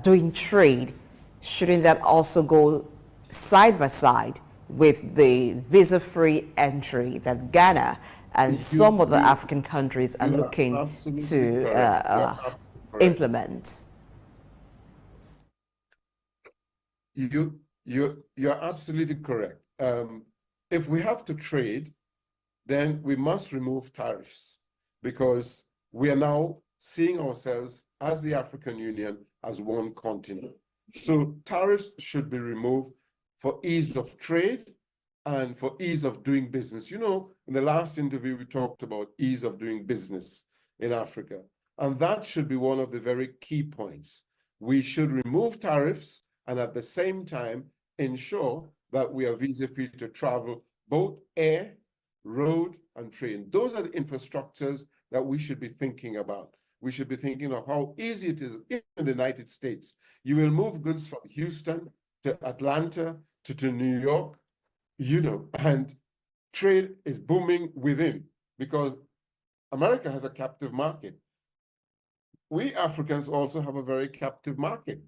doing trade? Shouldn't that also go side by side with the visa-free entry that Ghana and some other African countries are looking to implement? You're absolutely correct. If we have to trade, then we must remove tariffs, because we are now seeing ourselves as the African Union as one continent. So tariffs should be removed for ease of trade and for ease of doing business. You know, in the last interview, we talked about ease of doing business in Africa, and that should be one of the very key points. We should remove tariffs and at the same time ensure that we are visa-free to travel, both air, road, and train. Those are the infrastructures that we should be thinking about. We should be thinking of how easy it is in the United States. You will move goods from Houston to Atlanta to New York, you know, and trade is booming within, because America has a captive market. We Africans also have a very captive market.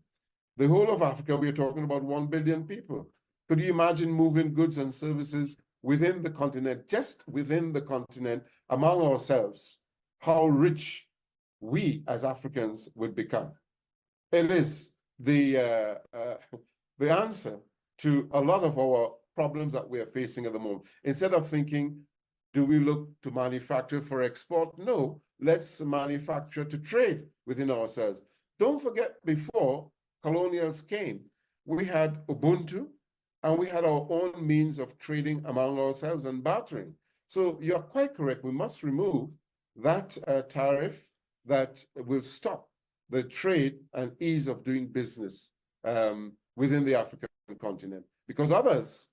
The whole of Africa, we are talking about 1 billion people. Could you imagine moving goods and services within the continent, just within the continent, among ourselves, how rich we as Africans would become? It is the answer to a lot of our problems that we are facing at the moment. Instead of thinking, do we look to manufacture for export? No, let's manufacture to trade within ourselves. Don't forget, before colonials came, we had Ubuntu, and we had our own means of trading among ourselves and bartering. So you're quite correct. We must remove that tariff that will stop the trade and ease of doing business within the African continent, because others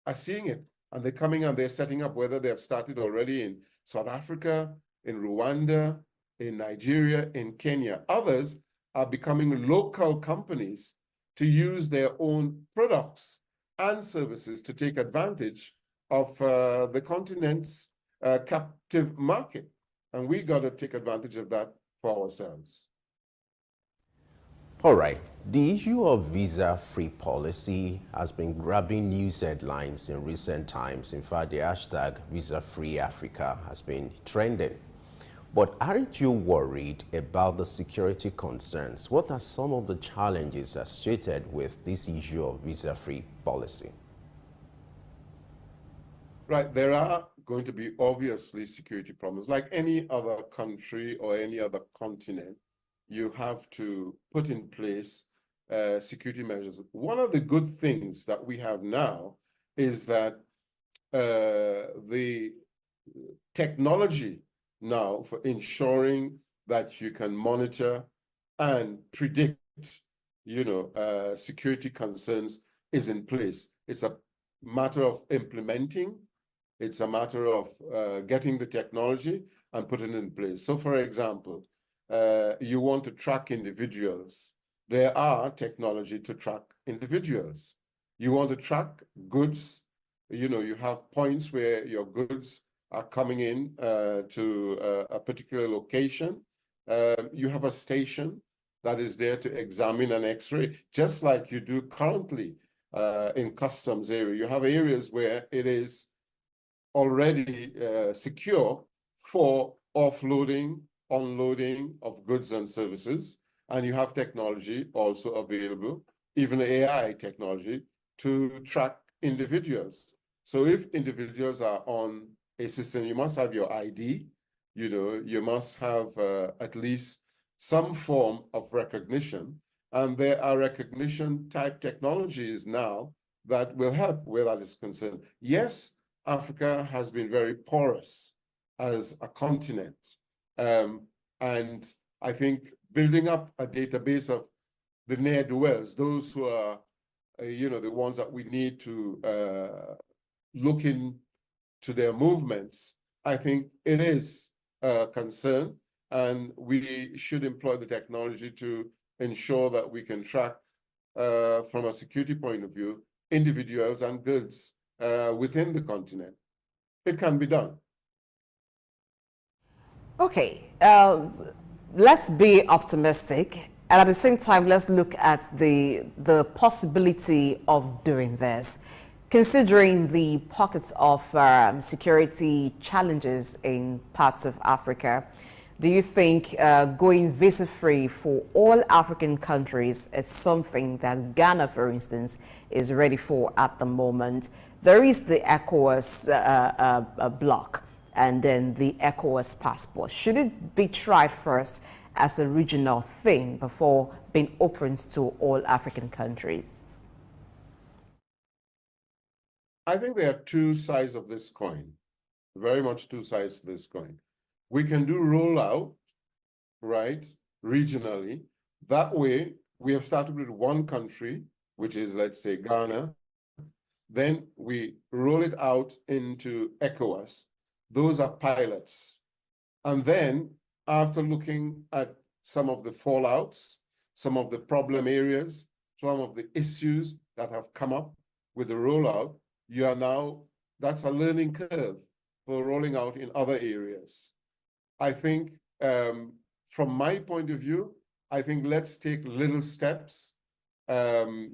are seeing it, and they're coming and they're setting up, whether they have started already in South Africa, in Rwanda, in Nigeria, in Kenya. Others are becoming local companies to use their own products and services to take advantage of the continent's captive market. And we got to take advantage of that for ourselves. All right. The issue of visa-free policy has been grabbing news headlines in recent times. In fact, the hashtag visa-free Africa has been trending. But aren't you worried about the security concerns? What are some of the challenges associated with this issue of visa-free policy? Right, there are going to be obviously security problems. Like any other country or any other continent, you have to put in place security measures. One of the good things that we have now is that the technology now for ensuring that you can monitor and predict, you know, security concerns is in place. It's a matter of implementing. It's a matter of getting the technology and putting it in place. So, for example, you want to track individuals. There are technology to track individuals. You want to track goods. You know, you have points where your goods are coming in to a particular location. You have a station that is there to examine an X-ray, just like you do currently in customs area. You have areas where it is already secure for offloading, unloading of goods and services, and you have technology also available, even AI technology, to track individuals. So if individuals are on a system, you must have your ID, you know, you must have at least some form of recognition, and there are recognition type technologies now that will help where that is concerned. Yes, Africa has been very porous as a continent. And I think building up a database of the ne'er-do-wells, those who are, you know, the ones that we need to look into their movements, I think it is concern, and we should employ the technology to ensure that we can track, from a security point of view, individuals and goods within the continent. It can be done. Okay, let's be optimistic, and at the same time, let's look at the possibility of doing this. Considering the pockets of security challenges in parts of Africa, do you think going visa-free for all African countries is something that Ghana, for instance, is ready for at the moment? There is the ECOWAS bloc, and then the ECOWAS passport. Should it be tried first as a regional thing before being opened to all African countries? I think there are two sides of this coin, very much two sides to this coin. We can do rollout, right, regionally. That way, we have started with one country, which is, let's say, Ghana. Then we roll it out into ECOWAS. Those are pilots. And then, after looking at some of the fallouts, some of the problem areas, some of the issues that have come up with the rollout, you are now, that's a learning curve for rolling out in other areas. I think, from my point of view, I think let's take little steps,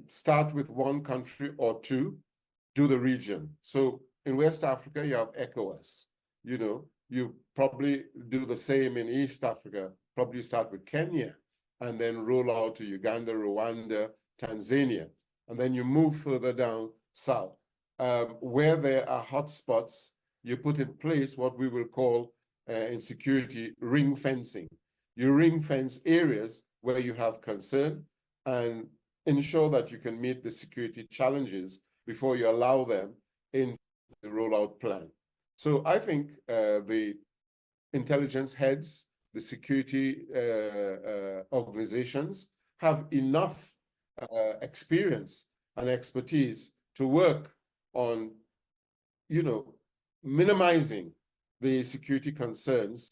start with one country or two, do the region. So in West Africa, you have ECOWAS. You know, you probably do the same in East Africa. Probably start with Kenya and then roll out to Uganda, Rwanda, Tanzania. And then you move further down south. Where there are hotspots, you put in place what we will call in security ring fencing. You ring fence areas where you have concern and ensure that you can meet the security challenges before you allow them in the rollout plan. So I think the intelligence heads, the security organizations have enough experience and expertise to work on, you know, minimizing the security concerns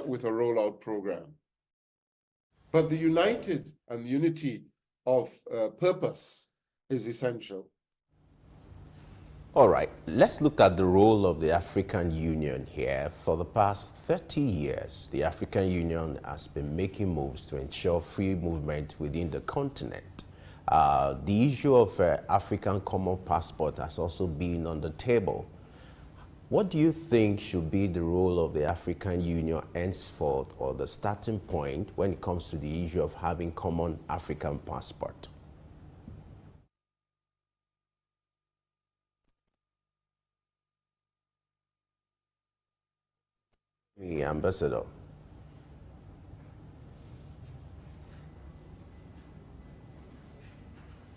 with a rollout program. But the united and the unity of purpose is essential. All right, let's look at the role of the African Union here. For the past 30 years, the African Union has been making moves to ensure free movement within the continent. The issue of African Common Passport has also been on the table. What do you think should be the role of the African Union henceforth, or the starting point when it comes to the issue of having common African passport? The ambassador.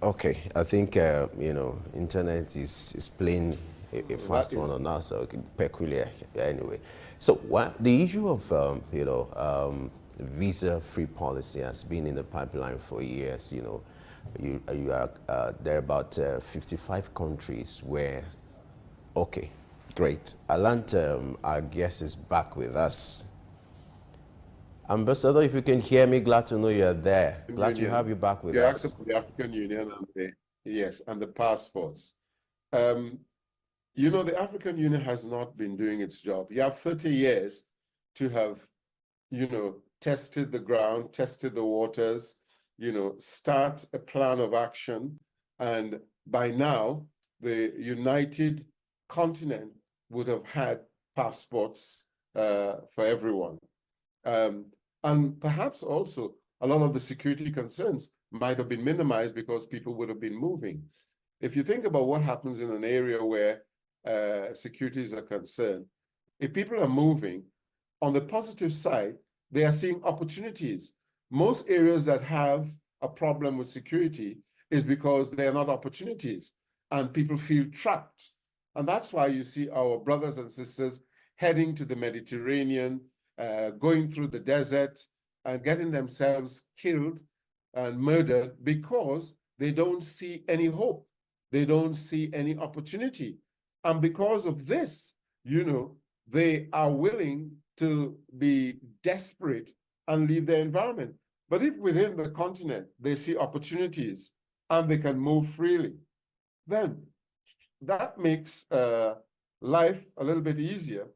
Okay, I think you know, internet is playing a fast one on us, so peculiar anyway. So the issue of you know, visa-free policy has been in the pipeline for years. You know, you are there are about 55 countries where. Okay, great. Alan, our guest is back with us. Ambassador, if you can hear me, glad to know you're there. Glad to have you back with us. Asked the African Union and the passports. You know, the African Union has not been doing its job. You have 30 years to have, you know, tested the ground, tested the waters, you know, start a plan of action. And by now, the united continent would have had passports for everyone. And perhaps also a lot of the security concerns might have been minimized because people would have been moving. If you think about what happens in an area where securities are concerned, if people are moving, on the positive side, they are seeing opportunities. Most areas that have a problem with security is because they are not opportunities and people feel trapped. And that's why you see our brothers and sisters heading to the Mediterranean, going through the desert and getting themselves killed and murdered because they don't see any hope. They don't see any opportunity. And because of this, you know, they are willing to be desperate and leave their environment. But if within the continent they see opportunities and they can move freely, then that makes life a little bit easier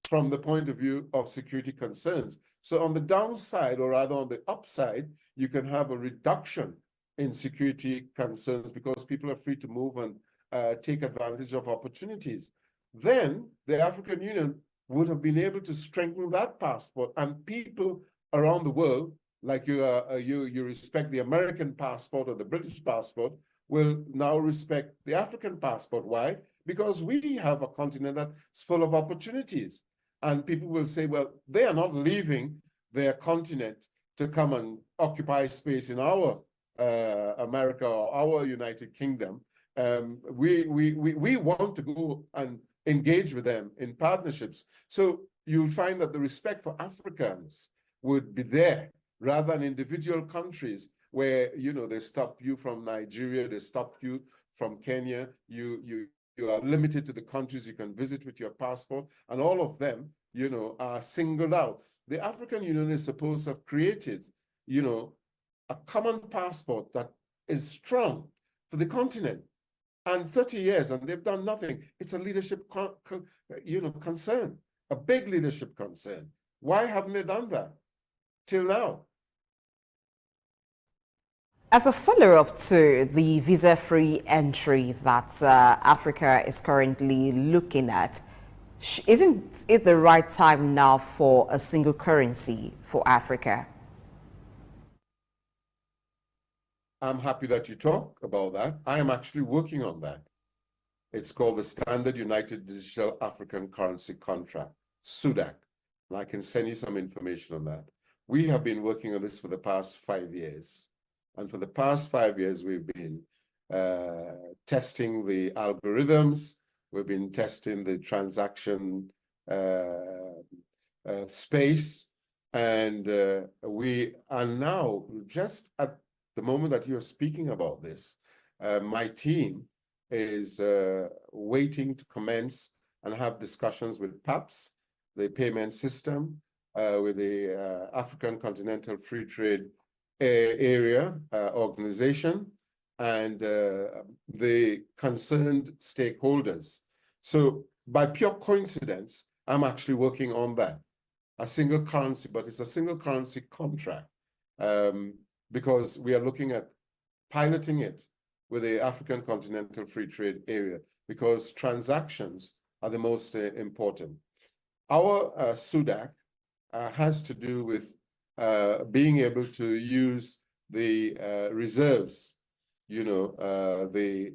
from the point of view of security concerns. So on the downside, or rather on the upside, you can have a reduction in security concerns because people are free to move and take advantage of opportunities. Then the African Union would have been able to strengthen that passport, and people around the world, like you respect the American passport or the British passport, will now respect the African passport. Why? Because we have a continent that's full of opportunities. And people will say, well, they are not leaving their continent to come and occupy space in our America or our United Kingdom. We want to go and engage with them in partnerships. So you'll find that the respect for Africans would be there rather than individual countries where, you know, they stop you from Nigeria, they stop you from Kenya, you are limited to the countries you can visit with your passport, and all of them, you know, are singled out. The African Union is supposed to have created, you know, a common passport that is strong for the continent. And 30 years, and they've done nothing. It's a leadership, concern, a big leadership concern. Why haven't they done that till now? As a follow-up to the visa-free entry that Africa is currently looking at, isn't it the right time now for a single currency for Africa? I'm happy that you talk about that. I am actually working on that. It's called the Standard United Digital African Currency Contract, SUDAC. And I can send you some information on that. We have been working on this for the past 5 years. And for the past 5 years, we've been testing the algorithms. We've been testing the transaction space. And we are now, just at the moment that you're speaking about this, my team is waiting to commence and have discussions with PAPS, the payment system, with the African Continental Free Trade Area organization, and the concerned stakeholders. So by pure coincidence, I'm actually working on that. A single currency, but it's a single currency contract. Because we are looking at piloting it with the African Continental Free Trade Area, because transactions are the most important. Our SUDAC has to do with being able to use the reserves, you know, the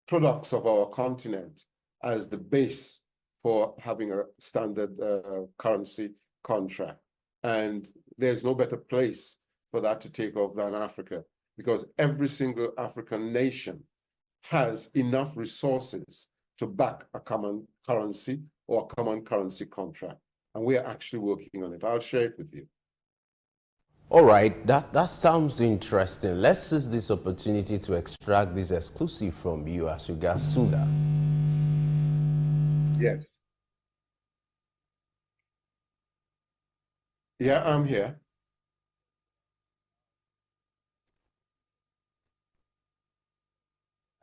products of our continent as the base for having a standard currency contract. And there's no better place for that to take off than Africa, because every single African nation has enough resources to back a common currency or a common currency contract. And we are actually working on it. I'll share it with you. All right, that sounds interesting. Let's use this opportunity to extract this exclusive from you as regards to that. Yes. Yeah, I'm here.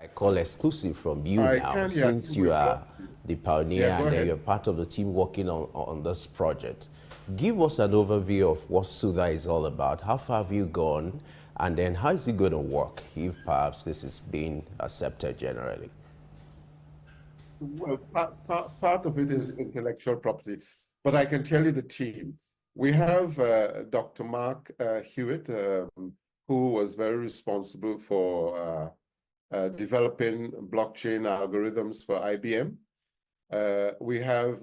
I call exclusive from you now, since you are the pioneer and then you're part of the team working on this project. Give us an overview of what SUDA is all about. How far have you gone? And then how is it going to work if perhaps this is being accepted generally? Well, part of it is intellectual property, but I can tell you the team. We have Dr. Mark Hewitt, who was very responsible for developing blockchain algorithms for IBM. We have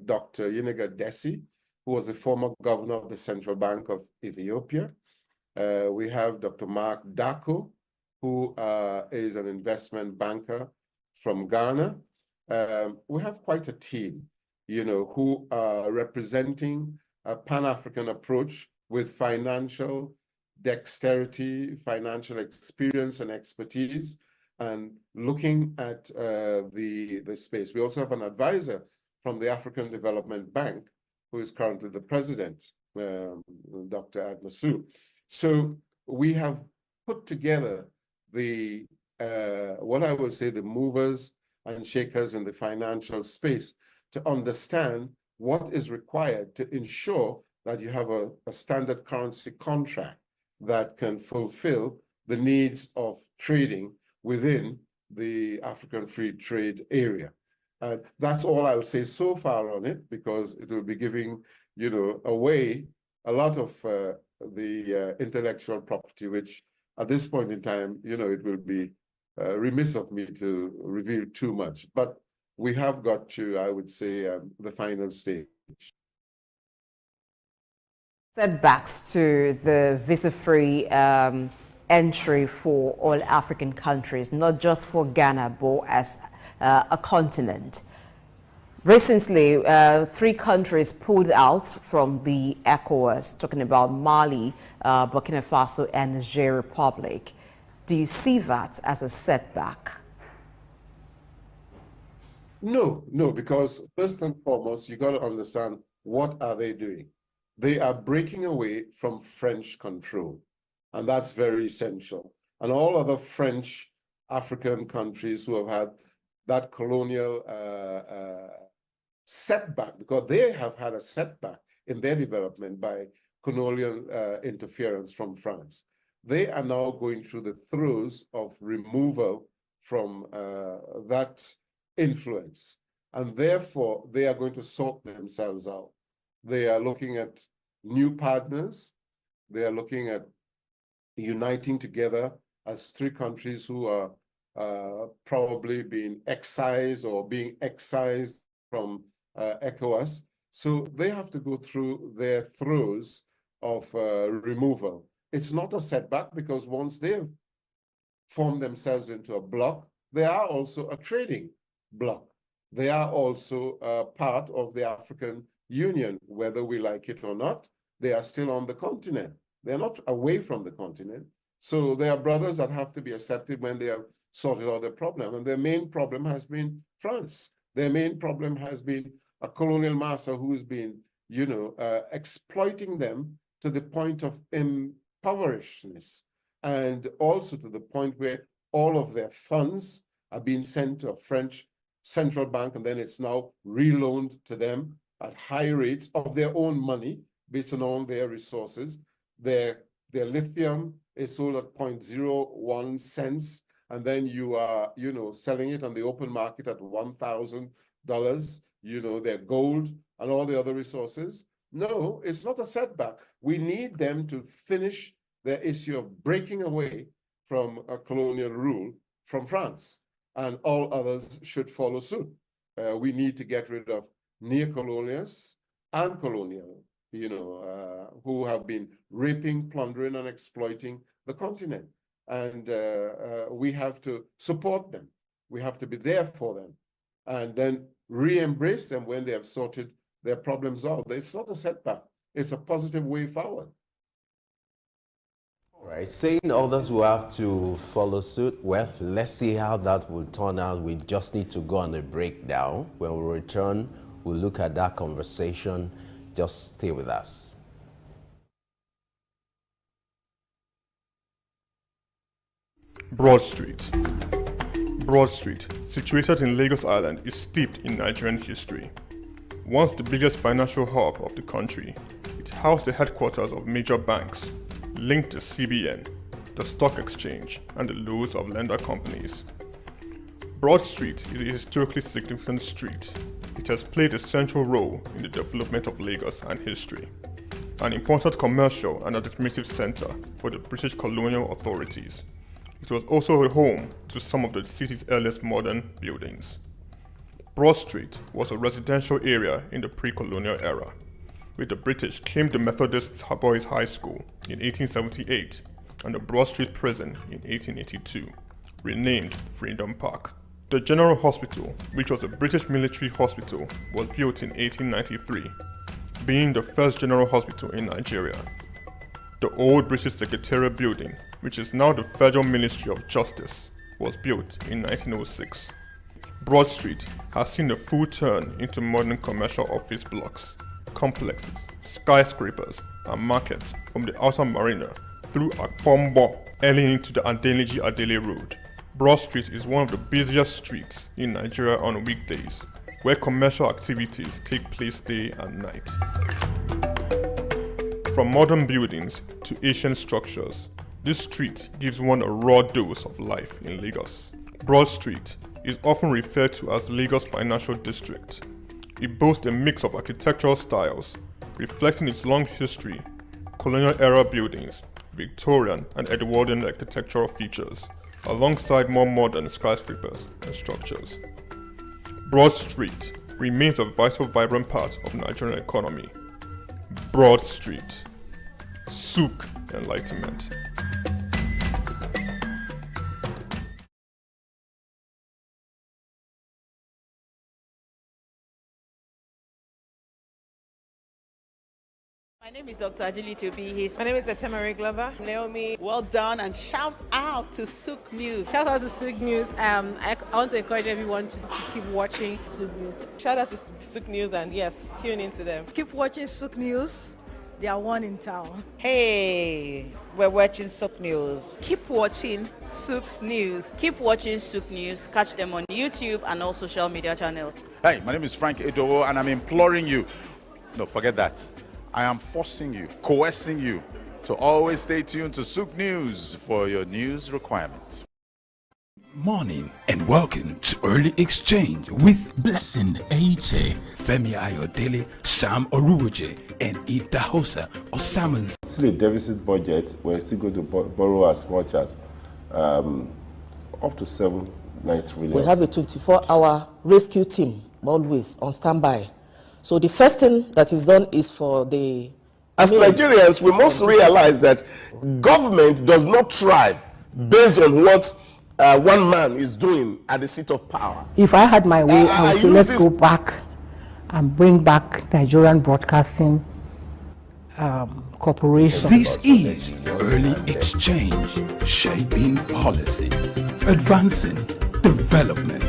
Dr. Yinega Desi, who was a former governor of the Central Bank of Ethiopia. We have Dr. Mark Dako, who is an investment banker from Ghana. We have quite a team, you know, who are representing a Pan-African approach with financial dexterity, financial experience and expertise, and looking at the space. We also have an advisor from the African Development Bank who is currently the president, Dr. Adma Souq. So we have put together the, what I will say, the movers and shakers in the financial space to understand what is required to ensure that you have a standard currency contract that can fulfill the needs of trading within the African Free Trade Area. That's all I'll say so far on it, because it will be giving, away a lot of the intellectual property, which at this point in time, it will be remiss of me to reveal too much. But we have got to, I would say, the final stage. Setbacks to the visa-free entry for all African countries, not just for Ghana, but as a continent. Recently, 3 countries pulled out from the ECOWAS, talking about Mali, Burkina Faso, and the Niger Republic. Do you see that as a setback? No, because first and foremost, you got to understand, what are they doing? They are breaking away from French control, and that's very essential. And all other French African countries who have had that colonial setback, because they have had a setback in their development by colonial interference from France. They are now going through the throes of removal from that influence, and therefore they are going to sort themselves out. They are looking at new partners. They are looking at uniting together as 3 countries who are probably being excised or being excised from ECOWAS. So they have to go through their throes of removal. It's not a setback, because once they've formed themselves into a bloc, they are also a trading bloc. They are also part of the African Union, whether we like it or not. They are still on the continent. They're not away from the continent. So they are brothers that have to be accepted when they have sorted out their problem. And their main problem has been France. Their main problem has been a colonial master who has been, exploiting them to the point of impoverishedness, and also to the point where all of their funds are being sent to a French central bank, and then it's now reloaned to them at high rates of their own money based on all their resources. Their lithium is sold at 0.01 cents, and then you are, selling it on the open market at $1,000, their gold and all the other resources. No, it's not a setback. We need them to finish their issue of breaking away from a colonial rule from France, and all others should follow suit. We need to get rid of neo-colonialists and colonial, who have been raping, plundering, and exploiting the continent. And we have to support them. We have to be there for them, and then re-embrace them when they have sorted their problems out. It's not a setback. It's a positive way forward. All right, saying others will have to follow suit, well, let's see how that will turn out. We just need to go on a breakdown. When we return, we'll look at that conversation. Just stay with us. Broad Street. Broad Street, situated in Lagos Island, is steeped in Nigerian history. Once the biggest financial hub of the country, it housed the headquarters of major banks, linked the CBN, the stock exchange, and the loads of lender companies. Broad Street is a historically significant street. It has played a central role in the development of Lagos and history, an important commercial and administrative center for the British colonial authorities. It was also a home to some of the city's earliest modern buildings. Broad Street was a residential area in the pre-colonial era. With the British came the Methodist Boys High School in 1878 and the Broad Street Prison in 1882, renamed Freedom Park. The General Hospital, which was a British military hospital, was built in 1893, being the first general hospital in Nigeria. The old British Secretariat building, which is now the Federal Ministry of Justice, was built in 1906. Broad Street has seen a full turn into modern commercial office blocks, complexes, skyscrapers, and markets from the outer marina through Akpombo, early into the Adeniji-Adele Road. Broad Street is one of the busiest streets in Nigeria on weekdays, where commercial activities take place day and night. From modern buildings to ancient structures, this street gives one a raw dose of life in Lagos. Broad Street is often referred to as Lagos Financial District. It boasts a mix of architectural styles, reflecting its long history, colonial-era buildings, Victorian and Edwardian architectural features, alongside more modern skyscrapers and structures. Broad Street remains a vital, vibrant part of the Nigerian economy. Broad Street. Souq Enlightenment. My name is Dr. Ajili Tobi. My name is Etemere Glover. Naomi, well done, and shout out to Souq News. Shout out to Souq News. I want to encourage everyone to keep watching Souq News. Shout out to Souq News, and yes, tune into them. Keep watching Souq News. They are one in town. Hey, we're watching Souq News. Keep watching Souq News. Keep watching Souq News. Catch them on YouTube and all social media channels. Hey, my name is Frank Edowo, and I'm imploring you. No, forget that. I am forcing you, coercing you to always stay tuned to Souq News for your news requirements. Morning and welcome to Early Exchange with Blessing Aiche, Femi Ayodele, Sam Oruoje, and Idahosa Osamans. Still a deficit budget, we're still going to borrow as much as up to 7-9 trillion. We have a 24-hour rescue team always on standby. So the first thing that is done is for the... As Nigerians, we must realize that government does not thrive based on what one man is doing at the seat of power. If I had my way, I would say let's go back and bring back Nigerian Broadcasting Corporation. This is Early Exchange, shaping policy, advancing development.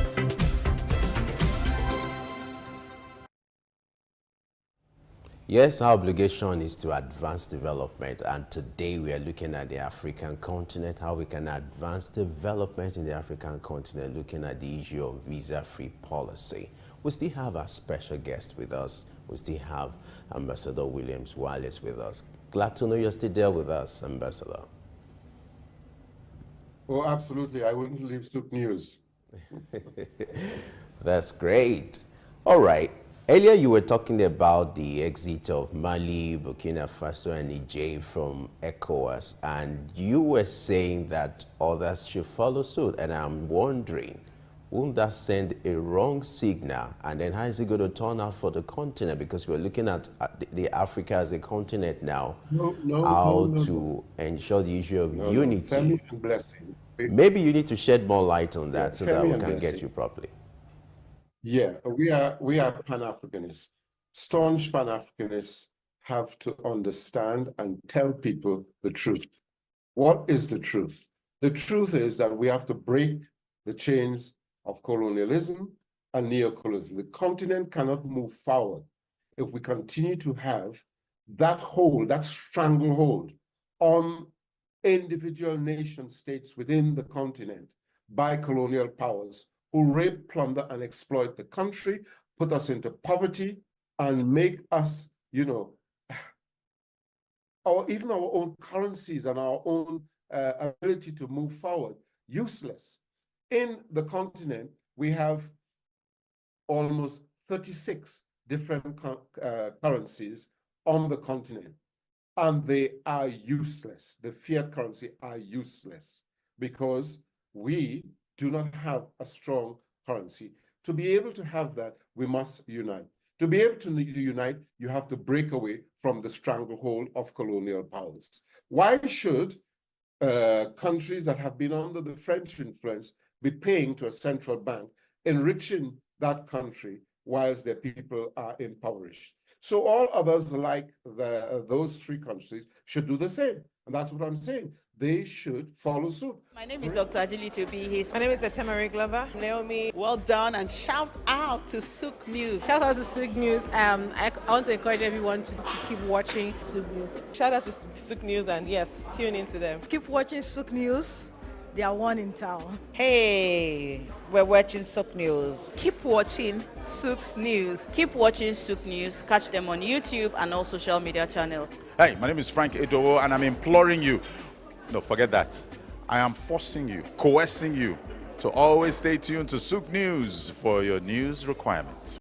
Yes, our obligation is to advance development, and today we are looking at the African continent, how we can advance development in the African continent, looking at the issue of visa-free policy. We still have our special guest with us. We still have Ambassador Williams Wallace with us. Glad to know you're still there with us, Ambassador. Oh, absolutely. I wouldn't leave Souq News. That's great. All right. Earlier, you were talking about the exit of Mali, Burkina Faso, and Niger from ECOWAS, and you were saying that others should follow suit. And I'm wondering, won't that send a wrong signal? And then how is it going to turn out for the continent? Because we're looking at the Africa as a continent now, how to ensure the issue of unity. Maybe you need to shed more light on that so that we can get you properly. Yeah, we are Pan-Africanists. Staunch Pan-Africanists have to understand and tell people the truth. What is the truth? The truth is that we have to break the chains of colonialism and neocolonialism. The continent cannot move forward if we continue to have that hold, that stranglehold on individual nation states within the continent by colonial powers who rape, plunder, and exploit the country, put us into poverty, and make us, you know, even our own currencies and our own ability to move forward, useless. In the continent, we have almost 36 different currencies on the continent, and they are useless. The fiat currency are useless because we do not have a strong currency. To be able to have that, we must unite. To be able to unite, you have to break away from the stranglehold of colonial powers. Why should countries that have been under the French influence be paying to a central bank, enriching that country whilst their people are impoverished? So all others like those three countries should do the same. And that's what I'm saying. they should follow suit. My name is Dr. Ajili. My name is Temari Glover. Naomi, well done, and shout out to Souq News. Shout out to Souq News. I want to encourage everyone to keep watching Souq News. Shout out to Souq News, and yes, tune into them. Keep watching Souq News. They are one in town. Hey, we're watching Souq News. Keep watching Souq News. Keep watching Souq News. Catch them on YouTube and all social media channels. Hey, my name is Frank Edowo, and I'm imploring you. No, forget that. I am forcing you, coercing you to always stay tuned to Souq News for your news requirements.